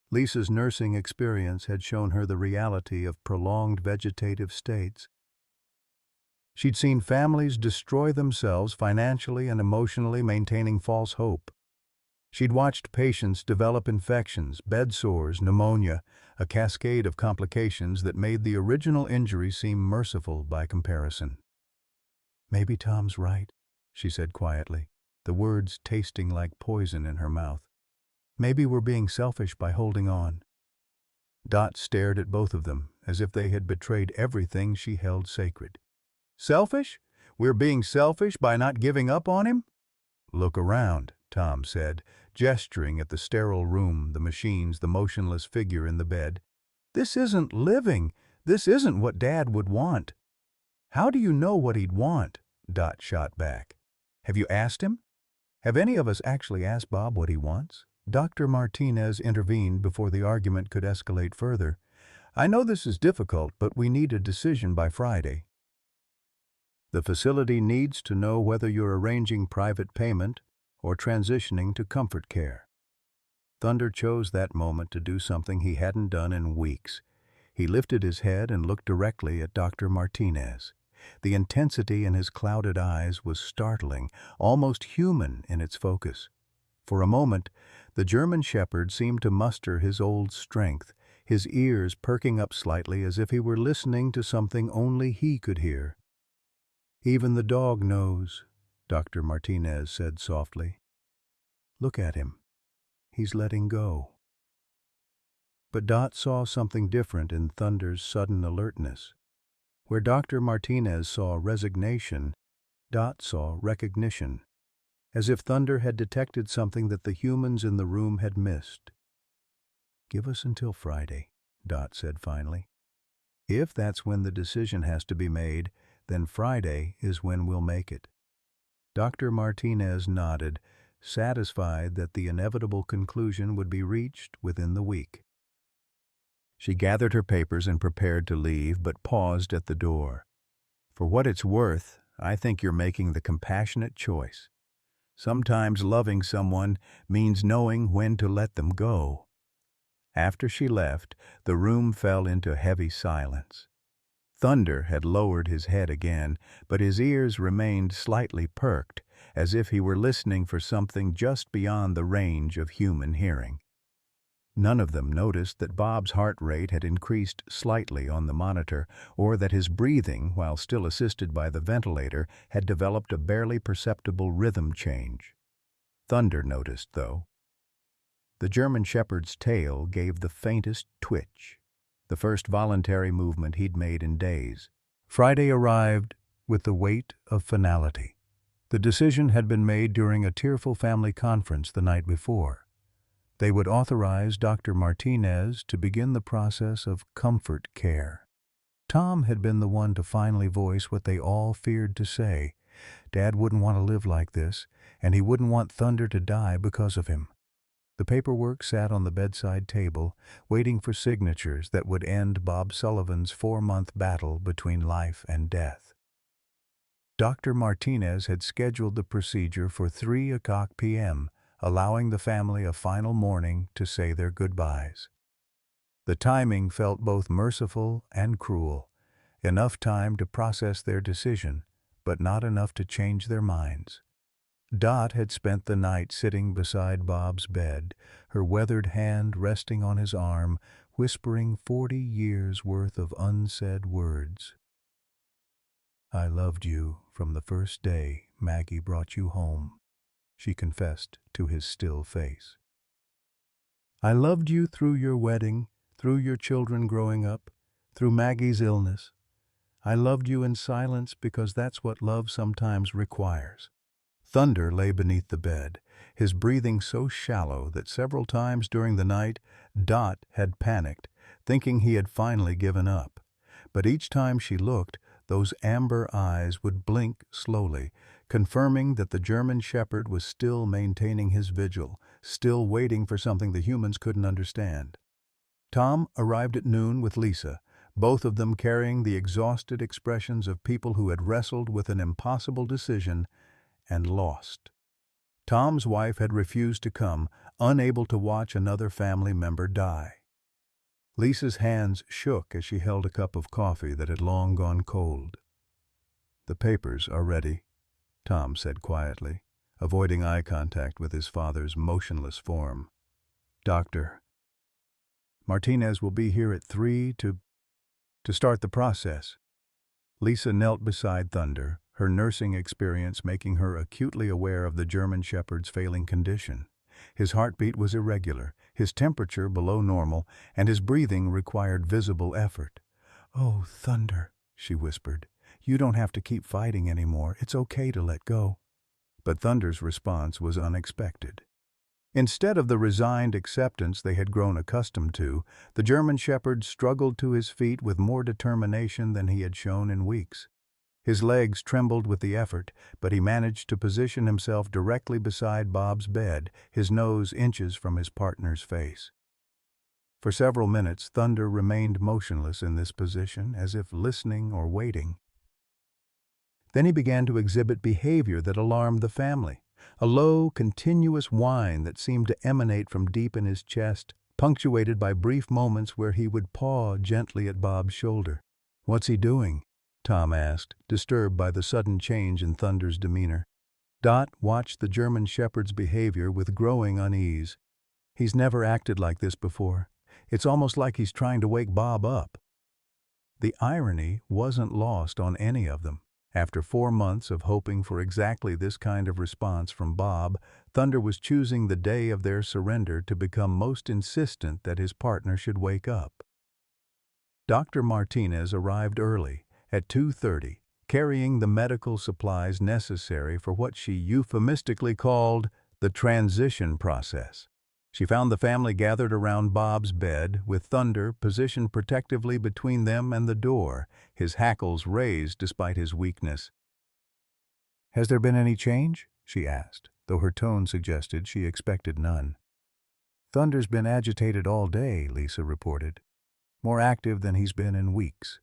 Lisa's nursing experience had shown her the reality of prolonged vegetative states. She'd seen families destroy themselves financially and emotionally, maintaining false hope. She'd watched patients develop infections, bed sores, pneumonia, a cascade of complications that made the original injury seem merciful by comparison. "Maybe Tom's right," she said quietly, the words tasting like poison in her mouth. "Maybe we're being selfish by holding on." Dot stared at both of them, as if they had betrayed everything she held sacred. "Selfish? We're being selfish by not giving up on him?" "Look around," Tom said, gesturing at the sterile room, the machines, the motionless figure in the bed. "This isn't living. This isn't what Dad would want." "How do you know what he'd want?" Dot shot back. "Have you asked him? Have any of us actually asked Bob what he wants?" Dr. Martinez intervened before the argument could escalate further. "I know this is difficult, but we need a decision by Friday. The facility needs to know whether you're arranging private payment or transitioning to comfort care." Thunder chose that moment to do something he hadn't done in weeks. He lifted his head and looked directly at Dr. Martinez. The intensity in his clouded eyes was startling, almost human in its focus. For a moment, the German shepherd seemed to muster his old strength, his ears perking up slightly as if he were listening to something only he could hear. "Even the dog knows," Dr. Martinez said softly. "Look at him. He's letting go." But Dot saw something different in Thunder's sudden alertness. Where Dr. Martinez saw resignation, Dot saw recognition, as if Thunder had detected something that the humans in the room had missed. "Give us until Friday," Dot said finally. "If that's when the decision has to be made, then Friday is when we'll make it." Dr. Martinez nodded, satisfied that the inevitable conclusion would be reached within the week. She gathered her papers and prepared to leave, but paused at the door. "For what it's worth, I think you're making the compassionate choice. Sometimes loving someone means knowing when to let them go." After she left, the room fell into heavy silence. Thunder had lowered his head again, but his ears remained slightly perked, as if he were listening for something just beyond the range of human hearing. None of them noticed that Bob's heart rate had increased slightly on the monitor, or that his breathing, while still assisted by the ventilator, had developed a barely perceptible rhythm change. Thunder noticed, though. The German Shepherd's tail gave the faintest twitch, the first voluntary movement he'd made in days. Friday arrived with the weight of finality. The decision had been made during a tearful family conference the night before. They would authorize Dr. Martinez to begin the process of comfort care. Tom had been the one to finally voice what they all feared to say. Dad wouldn't want to live like this, and he wouldn't want Thunder to die because of him. The paperwork sat on the bedside table, waiting for signatures that would end Bob Sullivan's 4-month battle between life and death. Dr. Martinez had scheduled the procedure for 3:00 p.m., allowing the family a final morning to say their goodbyes. The timing felt both merciful and cruel, enough time to process their decision, but not enough to change their minds. Dot had spent the night sitting beside Bob's bed, her weathered hand resting on his arm, whispering 40 years' worth of unsaid words. "I loved you from the first day Maggie brought you home," she confessed to his still face. "I loved you through your wedding, through your children growing up, through Maggie's illness. I loved you in silence because that's what love sometimes requires." Thunder lay beneath the bed, his breathing so shallow that several times during the night Dot had panicked, thinking he had finally given up. But each time she looked, those amber eyes would blink slowly, confirming that the German Shepherd was still maintaining his vigil, still waiting for something the humans couldn't understand. Tom arrived at noon with Lisa, both of them carrying the exhausted expressions of people who had wrestled with an impossible decision and lost. Tom's wife had refused to come, unable to watch another family member die. Lisa's hands shook as she held a cup of coffee that had long gone cold. "The papers are ready," Tom said quietly, avoiding eye contact with his father's motionless form. "Dr. Martinez will be here at 3 to start the process." Lisa knelt beside Thunder, her nursing experience making her acutely aware of the German Shepherd's failing condition. His heartbeat was irregular, his temperature below normal, and his breathing required visible effort. "Oh, Thunder," she whispered, "you don't have to keep fighting anymore. It's okay to let go." But Thunder's response was unexpected. Instead of the resigned acceptance they had grown accustomed to, the German Shepherd struggled to his feet with more determination than he had shown in weeks. His legs trembled with the effort, but he managed to position himself directly beside Bob's bed, his nose inches from his partner's face. For several minutes, Thunder remained motionless in this position, as if listening or waiting. Then he began to exhibit behavior that alarmed the family. A low, continuous whine that seemed to emanate from deep in his chest, punctuated by brief moments where he would paw gently at Bob's shoulder. "What's he doing?" Tom asked, disturbed by the sudden change in Thunder's demeanor. Dot watched the German Shepherd's behavior with growing unease. "He's never acted like this before. It's almost like he's trying to wake Bob up." The irony wasn't lost on any of them. After 4 months of hoping for exactly this kind of response from Bob, Thunder was choosing the day of their surrender to become most insistent that his partner should wake up. Dr. Martinez arrived early, at 2:30, carrying the medical supplies necessary for what she euphemistically called the transition process. She found the family gathered around Bob's bed, with Thunder positioned protectively between them and the door, his hackles raised despite his weakness. "Has there been any change?" she asked, though her tone suggested she expected none. "Thunder's been agitated all day," Lisa reported. "More active than he's been in weeks."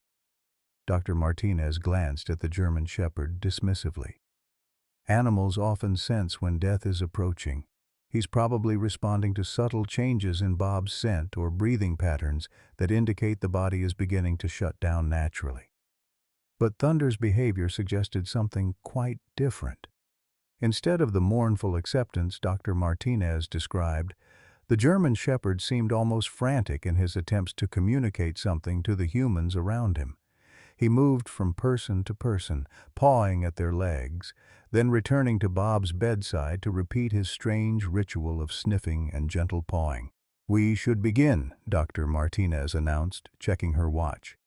Dr. Martinez glanced at the German Shepherd dismissively. "Animals often sense when death is approaching. He's probably responding to subtle changes in Bob's scent or breathing patterns that indicate the body is beginning to shut down naturally." But Thunder's behavior suggested something quite different. Instead of the mournful acceptance Dr. Martinez described, the German Shepherd seemed almost frantic in his attempts to communicate something to the humans around him. He moved from person to person, pawing at their legs, then returning to Bob's bedside to repeat his strange ritual of sniffing and gentle pawing. "We should begin," Dr. Martinez announced, checking her watch.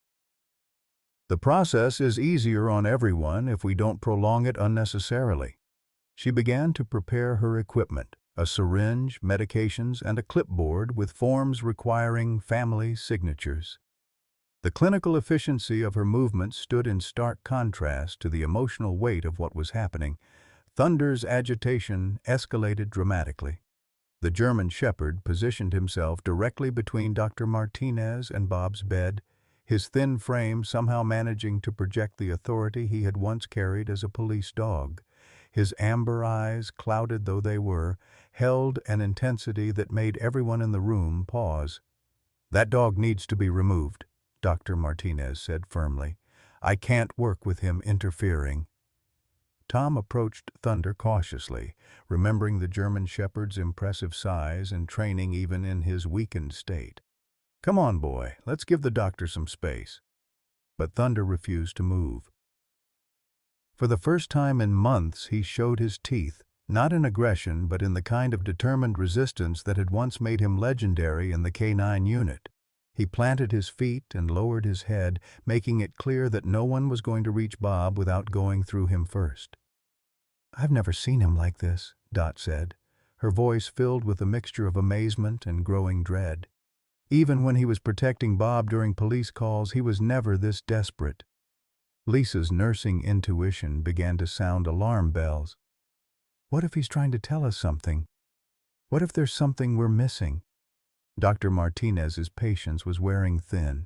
"The process is easier on everyone if we don't prolong it unnecessarily." She began to prepare her equipment, a syringe, medications, and a clipboard with forms requiring family signatures. The clinical efficiency of her movements stood in stark contrast to the emotional weight of what was happening. Thunder's agitation escalated dramatically. The German Shepherd positioned himself directly between Dr. Martinez and Bob's bed, his thin frame somehow managing to project the authority he had once carried as a police dog. His amber eyes, clouded though they were, held an intensity that made everyone in the room pause. "That dog needs to be removed," Dr. Martinez said firmly. "I can't work with him interfering." Tom approached Thunder cautiously, remembering the German Shepherd's impressive size and training even in his weakened state. "Come on, boy, let's give the doctor some space." But Thunder refused to move. For the first time in months he showed his teeth, not in aggression but in the kind of determined resistance that had once made him legendary in the K-9 unit. He planted his feet and lowered his head, making it clear that no one was going to reach Bob without going through him first. "I've never seen him like this," Dot said, her voice filled with a mixture of amazement and growing dread. Even when he was protecting Bob during police calls, he was never this desperate. Lisa's nursing intuition began to sound alarm bells. "What if he's trying to tell us something? What if there's something we're missing?" Dr. Martinez's patience was wearing thin.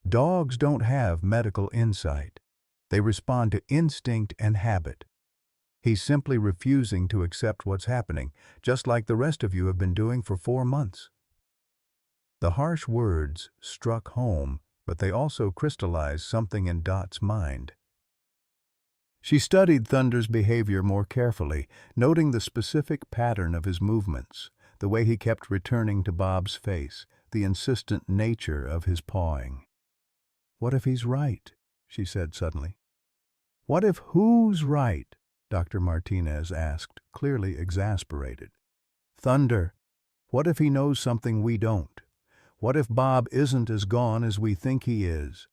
Dogs don't have medical insight. They respond to instinct and habit. He's simply refusing to accept what's happening, just like the rest of you have been doing for 4 months. The harsh words struck home, but they also crystallized something in Dot's mind. She studied Thunder's behavior more carefully, noting the specific pattern of his movements, the way he kept returning to Bob's face, the insistent nature of his pawing. "What if he's right?" she said suddenly. "What if who's right?" Dr. Martinez asked, clearly exasperated. "Thunder, what if he knows something we don't? What if Bob isn't as gone as we think he is?"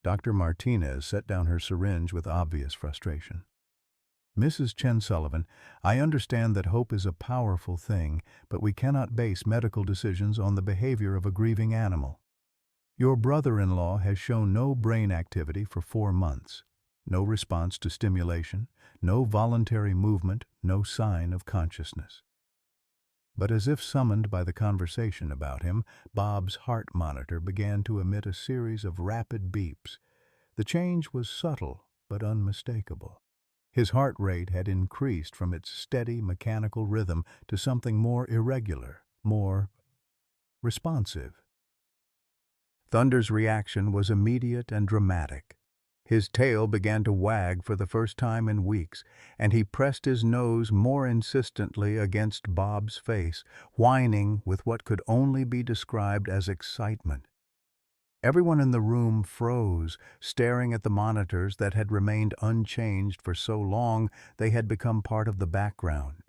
Dr. Martinez set down her syringe with obvious frustration. "Mrs. Chen Sullivan, I understand that hope is a powerful thing, but we cannot base medical decisions on the behavior of a grieving animal. Your brother-in-law has shown no brain activity for 4 months, no response to stimulation, no voluntary movement, no sign of consciousness." But as if summoned by the conversation about him, Bob's heart monitor began to emit a series of rapid beeps. The change was subtle but unmistakable. His heart rate had increased from its steady mechanical rhythm to something more irregular, more responsive. Thunder's reaction was immediate and dramatic. His tail began to wag for the first time in weeks, and he pressed his nose more insistently against Bob's face, whining with what could only be described as excitement. Everyone in the room froze, staring at the monitors that had remained unchanged for so long they had become part of the background.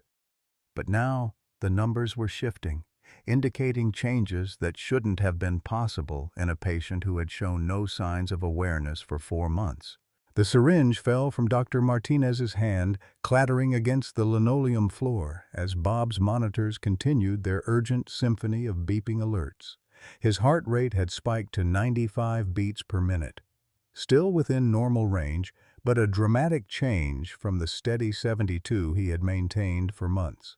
But now the numbers were shifting, indicating changes that shouldn't have been possible in a patient who had shown no signs of awareness for 4 months. The syringe fell from Dr. Martinez's hand, clattering against the linoleum floor as Bob's monitors continued their urgent symphony of beeping alerts. His heart rate had spiked to 95 beats per minute. Still within normal range, but a dramatic change from the steady 72 he had maintained for months.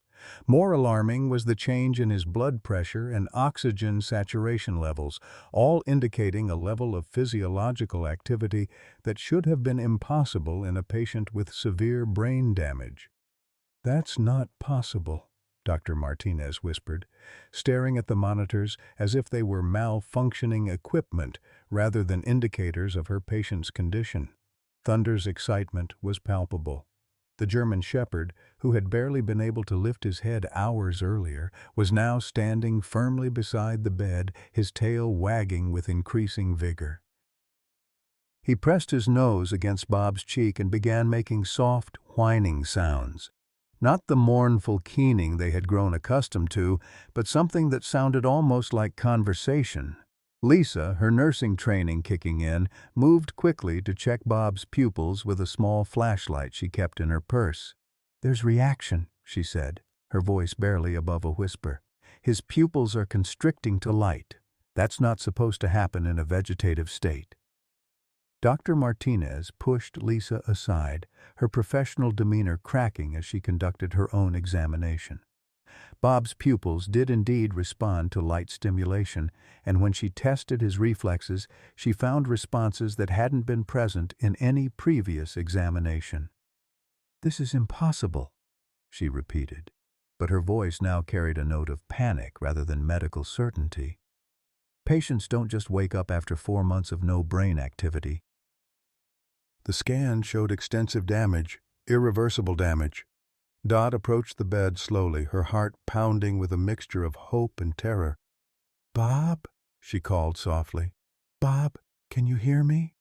More alarming was the change in his blood pressure and oxygen saturation levels, all indicating a level of physiological activity that should have been impossible in a patient with severe brain damage. "That's not possible," Dr. Martinez whispered, staring at the monitors as if they were malfunctioning equipment rather than indicators of her patient's condition. Thunder's excitement was palpable. The German shepherd, who had barely been able to lift his head hours earlier, was now standing firmly beside the bed, his tail wagging with increasing vigor. He pressed his nose against Bob's cheek and began making soft, whining sounds. Not the mournful keening they had grown accustomed to, but something that sounded almost like conversation. Lisa, her nursing training kicking in, moved quickly to check Bob's pupils with a small flashlight she kept in her purse. "There's reaction," she said, her voice barely above a whisper. "His pupils are constricting to light. That's not supposed to happen in a vegetative state." Dr. Martinez pushed Lisa aside, her professional demeanor cracking as she conducted her own examination. Bob's pupils did indeed respond to light stimulation, and when she tested his reflexes, she found responses that hadn't been present in any previous examination. "This is impossible," she repeated, but her voice now carried a note of panic rather than medical certainty. "Patients don't just wake up after 4 months of no brain activity." The scan showed extensive damage, irreversible damage. Dot approached the bed slowly, her heart pounding with a mixture of hope and terror. "Bob?" she called softly. "Bob, can you hear me?"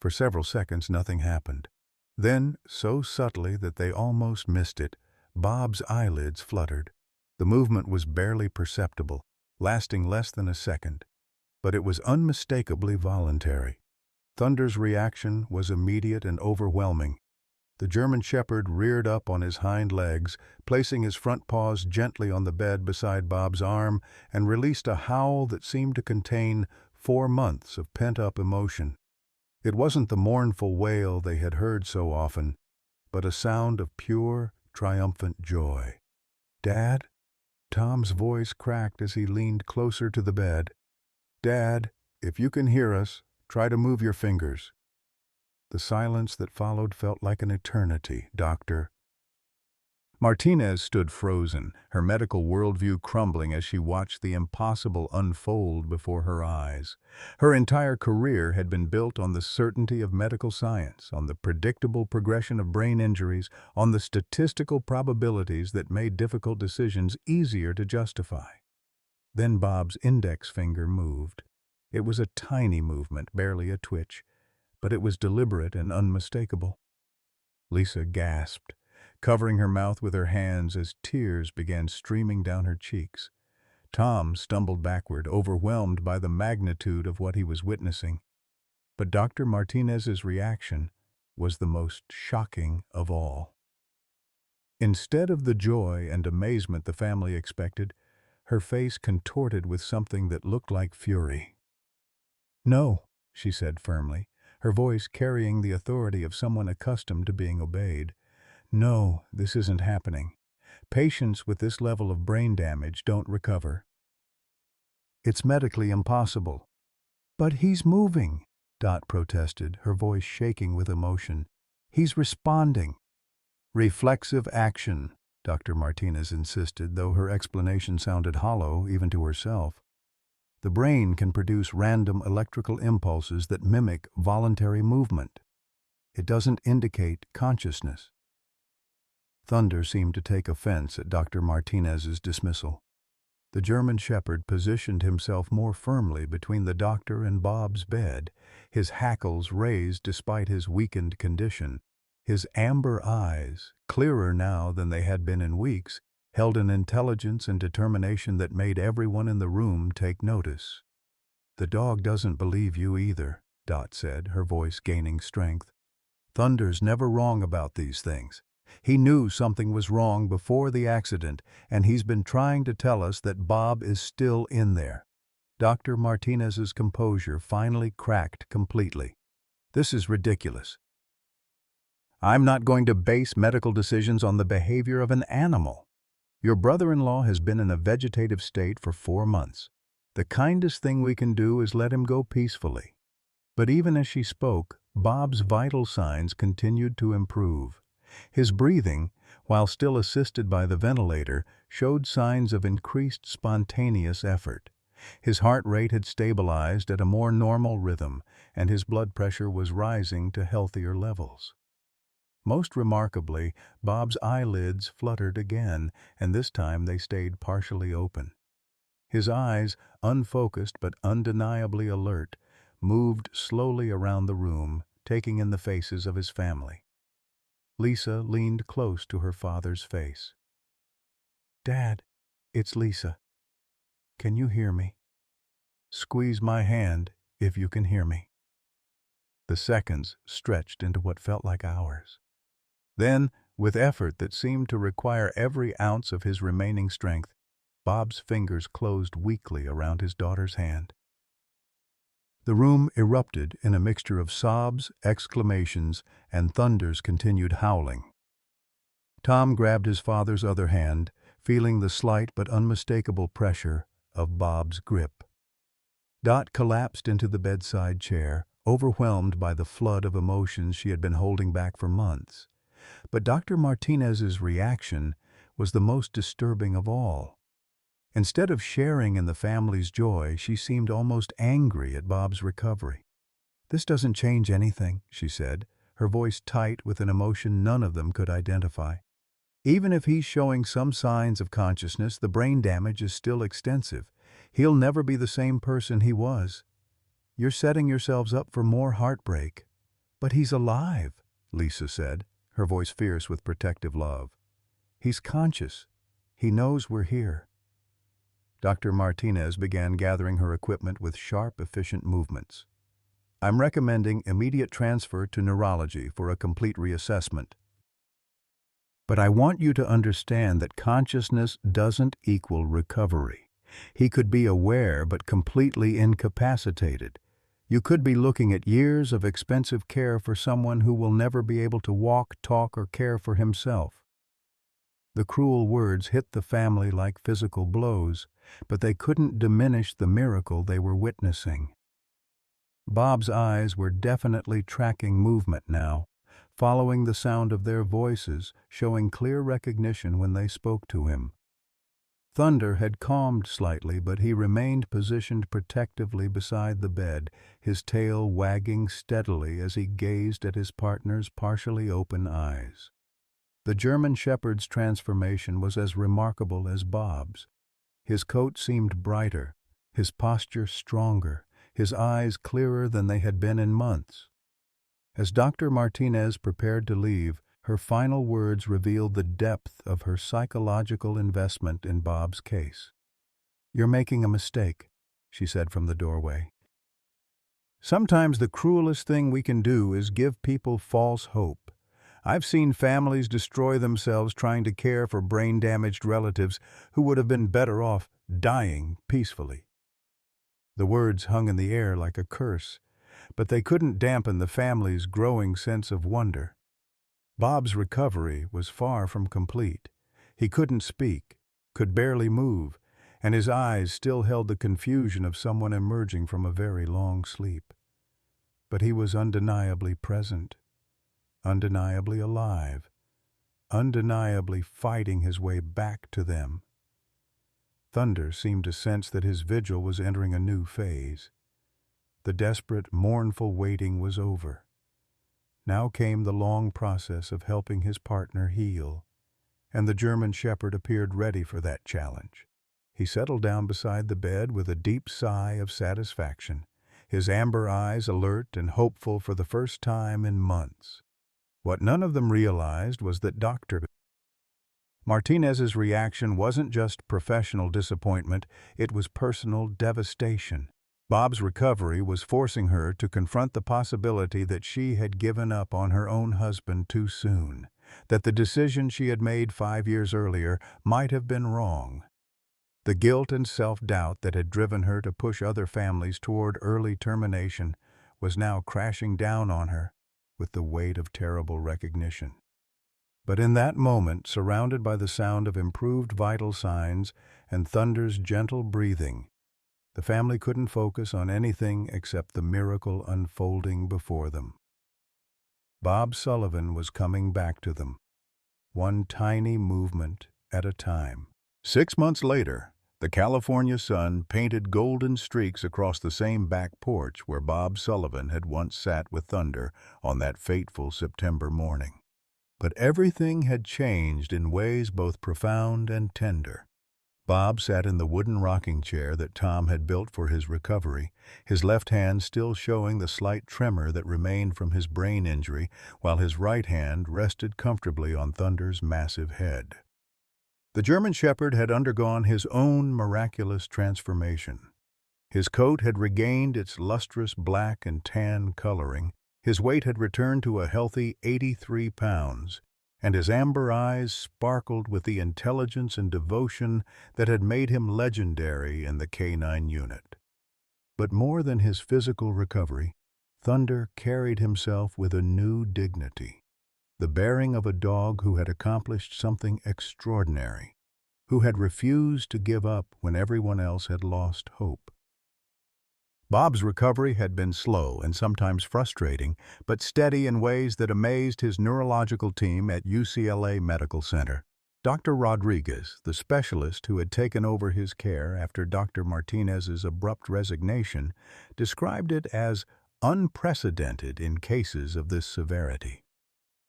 For several seconds nothing happened. Then, so subtly that they almost missed it, Bob's eyelids fluttered. The movement was barely perceptible, lasting less than a second, but it was unmistakably voluntary. Thunder's reaction was immediate and overwhelming. The German shepherd reared up on his hind legs, placing his front paws gently on the bed beside Bob's arm, and released a howl that seemed to contain 4 months of pent-up emotion. It wasn't the mournful wail they had heard so often, but a sound of pure, triumphant joy. "Dad?" Tom's voice cracked as he leaned closer to the bed. "Dad, if you can hear us, try to move your fingers." The silence that followed felt like an eternity, Doctor. Martinez stood frozen, her medical worldview crumbling as she watched the impossible unfold before her eyes. Her entire career had been built on the certainty of medical science, on the predictable progression of brain injuries, on the statistical probabilities that made difficult decisions easier to justify. Then Bob's index finger moved. It was a tiny movement, barely a twitch, but it was deliberate and unmistakable. Lisa gasped, covering her mouth with her hands as tears began streaming down her cheeks. Tom stumbled backward, overwhelmed by the magnitude of what he was witnessing. But Dr. Martinez's reaction was the most shocking of all. Instead of the joy and amazement the family expected, her face contorted with something that looked like fury. "No," she said firmly, her voice carrying the authority of someone accustomed to being obeyed. "No, this isn't happening. Patients with this level of brain damage don't recover. It's medically impossible." "But he's moving," Dot protested, her voice shaking with emotion. "He's responding." "Reflexive action," Dr. Martinez insisted, though her explanation sounded hollow even to herself. "The brain can produce random electrical impulses that mimic voluntary movement. It doesn't indicate consciousness." Thunder seemed to take offense at Dr. Martinez's dismissal. The German shepherd positioned himself more firmly between the doctor and Bob's bed, his hackles raised despite his weakened condition. His amber eyes, clearer now than they had been in weeks, held an intelligence and determination that made everyone in the room take notice. "The dog doesn't believe you either," Dot said, her voice gaining strength. "Thunder's never wrong about these things. He knew something was wrong before the accident, and he's been trying to tell us that Bob is still in there." Dr. Martinez's composure finally cracked completely. "This is ridiculous. I'm not going to base medical decisions on the behavior of an animal. Your brother-in-law has been in a vegetative state for 4 months. The kindest thing we can do is let him go peacefully." But even as she spoke, Bob's vital signs continued to improve. His breathing, while still assisted by the ventilator, showed signs of increased spontaneous effort. His heart rate had stabilized at a more normal rhythm, and his blood pressure was rising to healthier levels. Most remarkably, Bob's eyelids fluttered again, and this time they stayed partially open. His eyes, unfocused but undeniably alert, moved slowly around the room, taking in the faces of his family. Lisa leaned close to her father's face. "Dad, it's Lisa. Can you hear me? Squeeze my hand if you can hear me." The seconds stretched into what felt like hours. Then, with effort that seemed to require every ounce of his remaining strength, Bob's fingers closed weakly around his daughter's hand. The room erupted in a mixture of sobs, exclamations, and Thunder's continued howling. Tom grabbed his father's other hand, feeling the slight but unmistakable pressure of Bob's grip. Dot collapsed into the bedside chair, overwhelmed by the flood of emotions she had been holding back for months. But Dr. Martinez's reaction was the most disturbing of all. Instead of sharing in the family's joy, she seemed almost angry at Bob's recovery. "This doesn't change anything," she said, her voice tight with an emotion none of them could identify. "Even if he's showing some signs of consciousness, the brain damage is still extensive. He'll never be the same person he was. You're setting yourselves up for more heartbreak." "But he's alive," Lisa said, her voice fierce with protective love. "He's conscious. He knows we're here." Dr. Martinez began gathering her equipment with sharp, efficient movements. "I'm recommending immediate transfer to neurology for a complete reassessment. But I want you to understand that consciousness doesn't equal recovery. He could be aware but completely incapacitated. You could be looking at years of expensive care for someone who will never be able to walk, talk, or care for himself." The cruel words hit the family like physical blows, but they couldn't diminish the miracle they were witnessing. Bob's eyes were definitely tracking movement now, following the sound of their voices, showing clear recognition when they spoke to him. Thunder had calmed slightly, but he remained positioned protectively beside the bed, his tail wagging steadily as he gazed at his partner's partially open eyes. The German shepherd's transformation was as remarkable as Bob's. His coat seemed brighter, his posture stronger, his eyes clearer than they had been in months. As Dr. Martinez prepared to leave, her final words revealed the depth of her psychological investment in Bob's case. "You're making a mistake," she said from the doorway. "Sometimes the cruelest thing we can do is give people false hope. I've seen families destroy themselves trying to care for brain-damaged relatives who would have been better off dying peacefully." The words hung in the air like a curse, but they couldn't dampen the family's growing sense of wonder. Bob's recovery was far from complete. He couldn't speak, could barely move, and his eyes still held the confusion of someone emerging from a very long sleep. But he was undeniably present, undeniably alive, undeniably fighting his way back to them. Thunder seemed to sense that his vigil was entering a new phase. The desperate, mournful waiting was over. Now came the long process of helping his partner heal, and the German shepherd appeared ready for that challenge. He settled down beside the bed with a deep sigh of satisfaction, his amber eyes alert and hopeful for the first time in months. What none of them realized was that Dr. Martinez's reaction wasn't just professional disappointment, it was personal devastation. Bob's recovery was forcing her to confront the possibility that she had given up on her own husband too soon, that the decision she had made 5 years earlier might have been wrong. The guilt and self-doubt that had driven her to push other families toward early termination was now crashing down on her with the weight of terrible recognition. But in that moment, surrounded by the sound of improved vital signs and Thunder's gentle breathing, the family couldn't focus on anything except the miracle unfolding before them. Bob Sullivan was coming back to them, one tiny movement at a time. 6 months later, the California sun painted golden streaks across the same back porch where Bob Sullivan had once sat with Thunder on that fateful September morning. But everything had changed in ways both profound and tender. Bob sat in the wooden rocking chair that Tom had built for his recovery, his left hand still showing the slight tremor that remained from his brain injury, while his right hand rested comfortably on Thunder's massive head. The German Shepherd had undergone his own miraculous transformation. His coat had regained its lustrous black and tan coloring, his weight had returned to a healthy 83 pounds, and his amber eyes sparkled with the intelligence and devotion that had made him legendary in the K-9 unit. But more than his physical recovery, Thunder carried himself with a new dignity, the bearing of a dog who had accomplished something extraordinary, who had refused to give up when everyone else had lost hope. Bob's recovery had been slow and sometimes frustrating, but steady in ways that amazed his neurological team at UCLA Medical Center. Dr. Rodriguez, the specialist who had taken over his care after Dr. Martinez's abrupt resignation, described it as unprecedented in cases of this severity.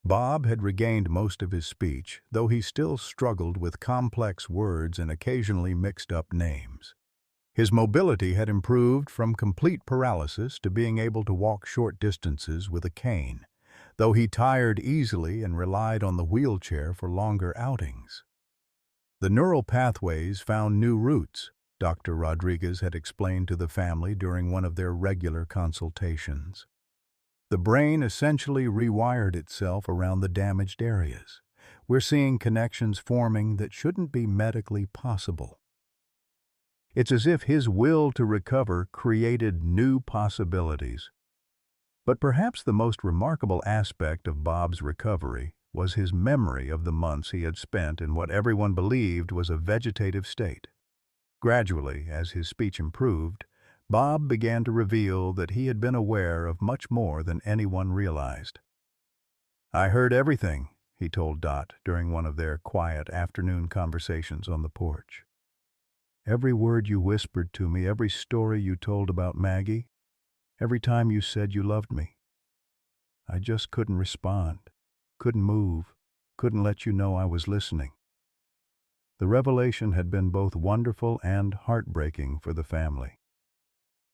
Bob had regained most of his speech, though he still struggled with complex words and occasionally mixed up names. His mobility had improved from complete paralysis to being able to walk short distances with a cane, though he tired easily and relied on the wheelchair for longer outings. The neural pathways found new routes, Dr. Rodriguez had explained to the family during one of their regular consultations. The brain essentially rewired itself around the damaged areas. We're seeing connections forming that shouldn't be medically possible. It's as if his will to recover created new possibilities. But perhaps the most remarkable aspect of Bob's recovery was his memory of the months he had spent in what everyone believed was a vegetative state. Gradually, as his speech improved, Bob began to reveal that he had been aware of much more than anyone realized. "I heard everything," he told Dot during one of their quiet afternoon conversations on the porch. "Every word you whispered to me, every story you told about Maggie, every time you said you loved me. I just couldn't respond, couldn't move, couldn't let you know I was listening." The revelation had been both wonderful and heartbreaking for the family.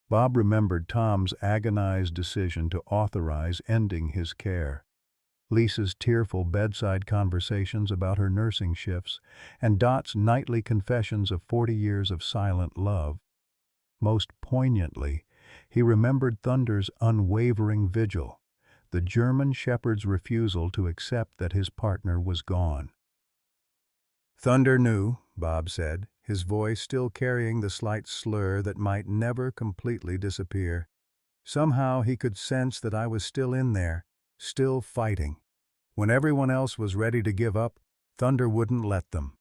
Bob remembered Tom's agonized decision to authorize ending his care, Lisa's tearful bedside conversations about her nursing shifts, and Dot's nightly confessions of 40 years of silent love. Most poignantly, he remembered Thunder's unwavering vigil, the German Shepherd's refusal to accept that his partner was gone. "Thunder knew," Bob said, his voice still carrying the slight slur that might never completely disappear. "Somehow he could sense that I was still in there, still fighting. When everyone else was ready to give up, Thunder wouldn't let them."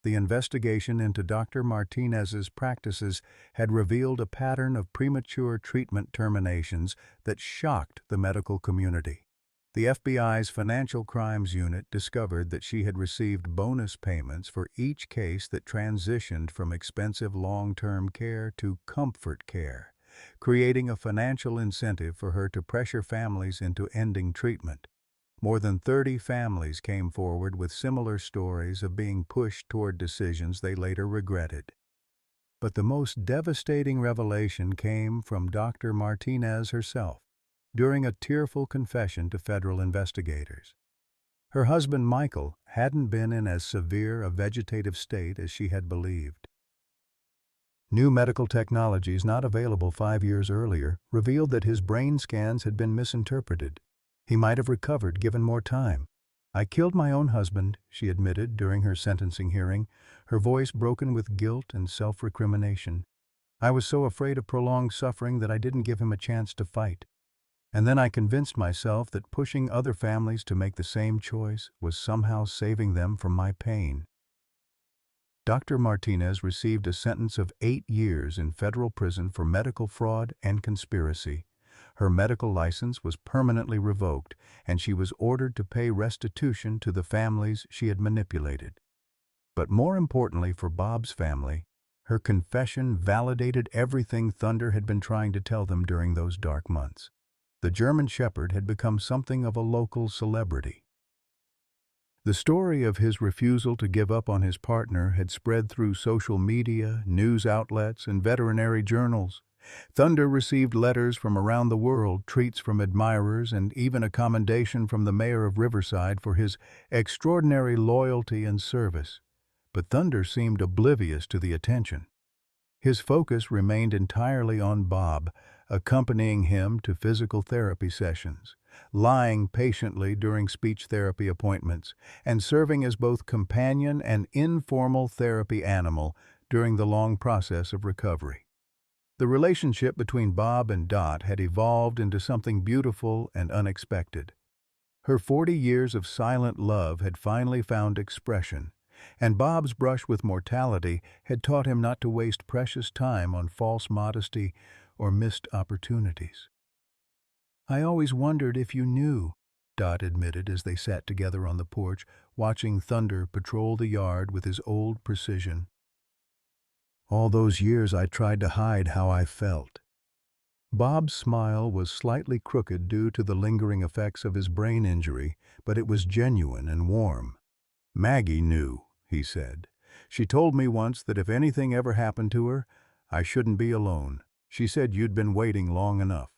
The investigation into Dr. Martinez's practices had revealed a pattern of premature treatment terminations that shocked the medical community. The FBI's Financial Crimes Unit discovered that she had received bonus payments for each case that transitioned from expensive long-term care to comfort care, creating a financial incentive for her to pressure families into ending treatment. More than 30 families came forward with similar stories of being pushed toward decisions they later regretted. But the most devastating revelation came from Dr. Martinez herself during a tearful confession to federal investigators. Her husband Michael hadn't been in as severe a vegetative state as she had believed. New medical technologies not available 5 years earlier revealed that his brain scans had been misinterpreted. He might have recovered given more time. "I killed my own husband," she admitted during her sentencing hearing, her voice broken with guilt and self-recrimination. "I was so afraid of prolonged suffering that I didn't give him a chance to fight. And then I convinced myself that pushing other families to make the same choice was somehow saving them from my pain." Dr. Martinez received a sentence of 8 years in federal prison for medical fraud and conspiracy. Her medical license was permanently revoked, and she was ordered to pay restitution to the families she had manipulated. But more importantly for Bob's family, her confession validated everything Thunder had been trying to tell them during those dark months. The German Shepherd had become something of a local celebrity. The story of his refusal to give up on his partner had spread through social media, news outlets, and veterinary journals. Thunder received letters from around the world, treats from admirers, and even a commendation from the mayor of Riverside for his extraordinary loyalty and service. But Thunder seemed oblivious to the attention. His focus remained entirely on Bob, accompanying him to physical therapy sessions, lying patiently during speech therapy appointments, and serving as both companion and informal therapy animal during the long process of recovery. The relationship between Bob and Dot had evolved into something beautiful and unexpected. Her 40 years of silent love had finally found expression, and Bob's brush with mortality had taught him not to waste precious time on false modesty or missed opportunities. "I always wondered if you knew," Dot admitted as they sat together on the porch, watching Thunder patrol the yard with his old precision. "All those years I tried to hide how I felt." Bob's smile was slightly crooked due to the lingering effects of his brain injury, but it was genuine and warm. "Maggie knew," he said. "She told me once that if anything ever happened to her, I shouldn't be alone. She said you'd been waiting long enough."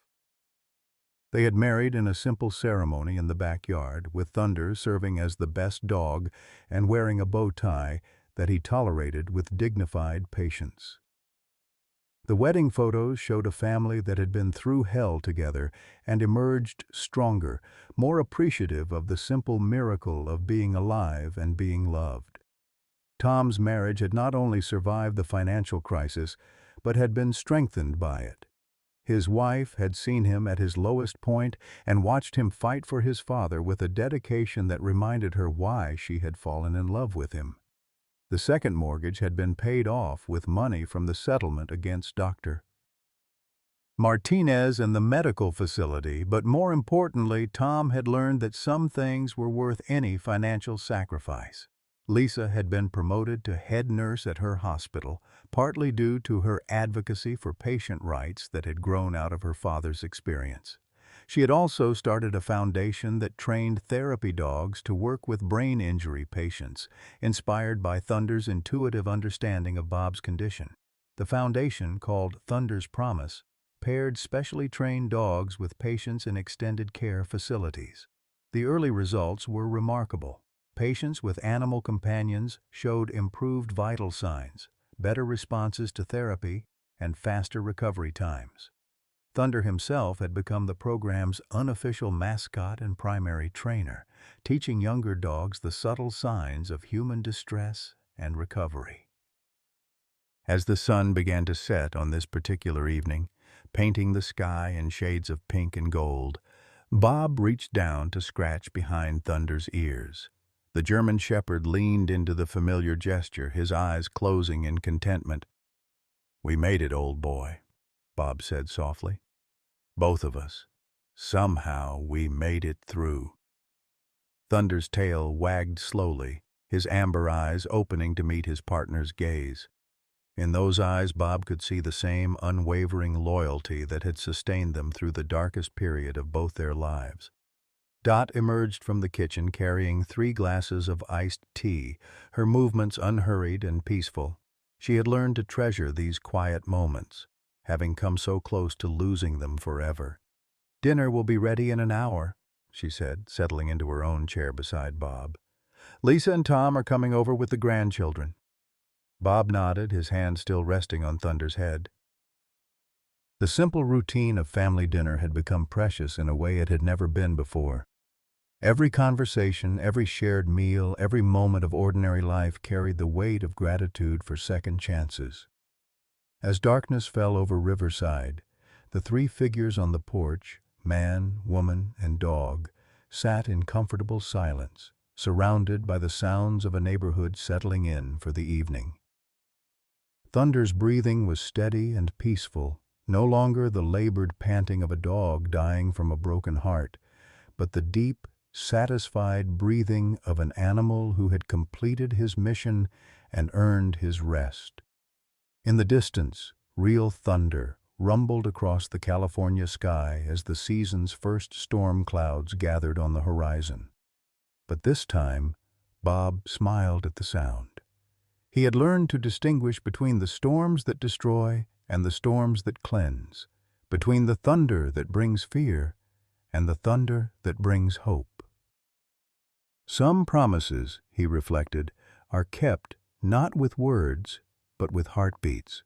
They had married in a simple ceremony in the backyard, with Thunder serving as the best dog and wearing a bow tie that he tolerated with dignified patience. The wedding photos showed a family that had been through hell together and emerged stronger, more appreciative of the simple miracle of being alive and being loved. Tom's marriage had not only survived the financial crisis, but had been strengthened by it. His wife had seen him at his lowest point and watched him fight for his father with a dedication that reminded her why she had fallen in love with him. The second mortgage had been paid off with money from the settlement against Dr. Martinez and the medical facility, but more importantly, Tom had learned that some things were worth any financial sacrifice. Lisa had been promoted to head nurse at her hospital, partly due to her advocacy for patient rights that had grown out of her father's experience. She had also started a foundation that trained therapy dogs to work with brain injury patients, inspired by Thunder's intuitive understanding of Bob's condition. The foundation, called Thunder's Promise, paired specially trained dogs with patients in extended care facilities. The early results were remarkable. Patients with animal companions showed improved vital signs, better responses to therapy, and faster recovery times. Thunder himself had become the program's unofficial mascot and primary trainer, teaching younger dogs the subtle signs of human distress and recovery. As the sun began to set on this particular evening, painting the sky in shades of pink and gold, Bob reached down to scratch behind Thunder's ears. The German Shepherd leaned into the familiar gesture, his eyes closing in contentment. "We made it, old boy," Bob said softly. "Both of us. Somehow we made it through." Thunder's tail wagged slowly, his amber eyes opening to meet his partner's gaze. In those eyes, Bob could see the same unwavering loyalty that had sustained them through the darkest period of both their lives. Dot emerged from the kitchen carrying 3 glasses of iced tea, her movements unhurried and peaceful. She had learned to treasure these quiet moments, having come so close to losing them forever. "Dinner will be ready in an hour," she said, settling into her own chair beside Bob. "Lisa and Tom are coming over with the grandchildren." Bob nodded, his hand still resting on Thunder's head. The simple routine of family dinner had become precious in a way it had never been before. Every conversation, every shared meal, every moment of ordinary life carried the weight of gratitude for second chances. As darkness fell over Riverside, the three figures on the porch, man, woman, and dog, sat in comfortable silence, surrounded by the sounds of a neighborhood settling in for the evening. Thunder's breathing was steady and peaceful, no longer the labored panting of a dog dying from a broken heart, but the deep, satisfied breathing of an animal who had completed his mission and earned his rest. In the distance, real thunder rumbled across the California sky as the season's first storm clouds gathered on the horizon. But this time, Bob smiled at the sound. He had learned to distinguish between the storms that destroy and the storms that cleanse, between the thunder that brings fear and the thunder that brings hope. Some promises, he reflected, are kept not with words, but with heartbeats.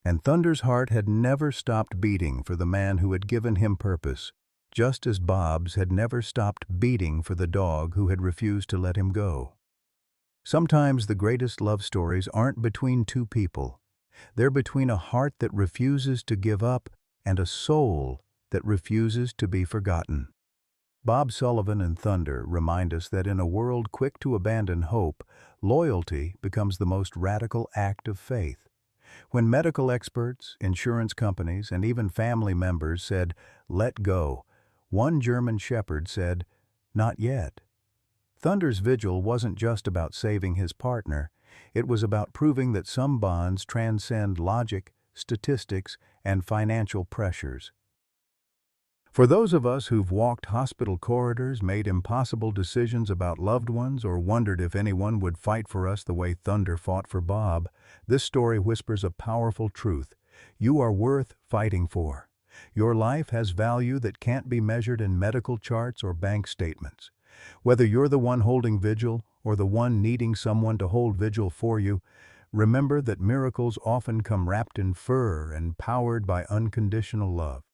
And Thunder's heart had never stopped beating for the man who had given him purpose, just as Bob's had never stopped beating for the dog who had refused to let him go. Sometimes the greatest love stories aren't between two people. They're between a heart that refuses to give up and a soul that refuses to be forgotten. Bob Sullivan and Thunder remind us that in a world quick to abandon hope, loyalty becomes the most radical act of faith. When medical experts, insurance companies, and even family members said, "Let go," one German shepherd said, "Not yet." Thunder's vigil wasn't just about saving his partner. It was about proving that some bonds transcend logic, statistics, and financial pressures. For those of us who've walked hospital corridors, made impossible decisions about loved ones, or wondered if anyone would fight for us the way Thunder fought for Bob, this story whispers a powerful truth. You are worth fighting for. Your life has value that can't be measured in medical charts or bank statements. Whether you're the one holding vigil or the one needing someone to hold vigil for you, remember that miracles often come wrapped in fur and powered by unconditional love.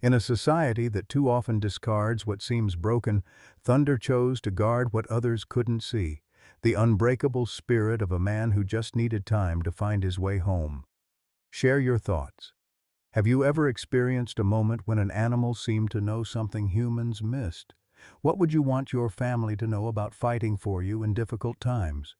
In a society that too often discards what seems broken, Thunder chose to guard what others couldn't see, the unbreakable spirit of a man who just needed time to find his way home. Share your thoughts. Have you ever experienced a moment when an animal seemed to know something humans missed? What would you want your family to know about fighting for you in difficult times?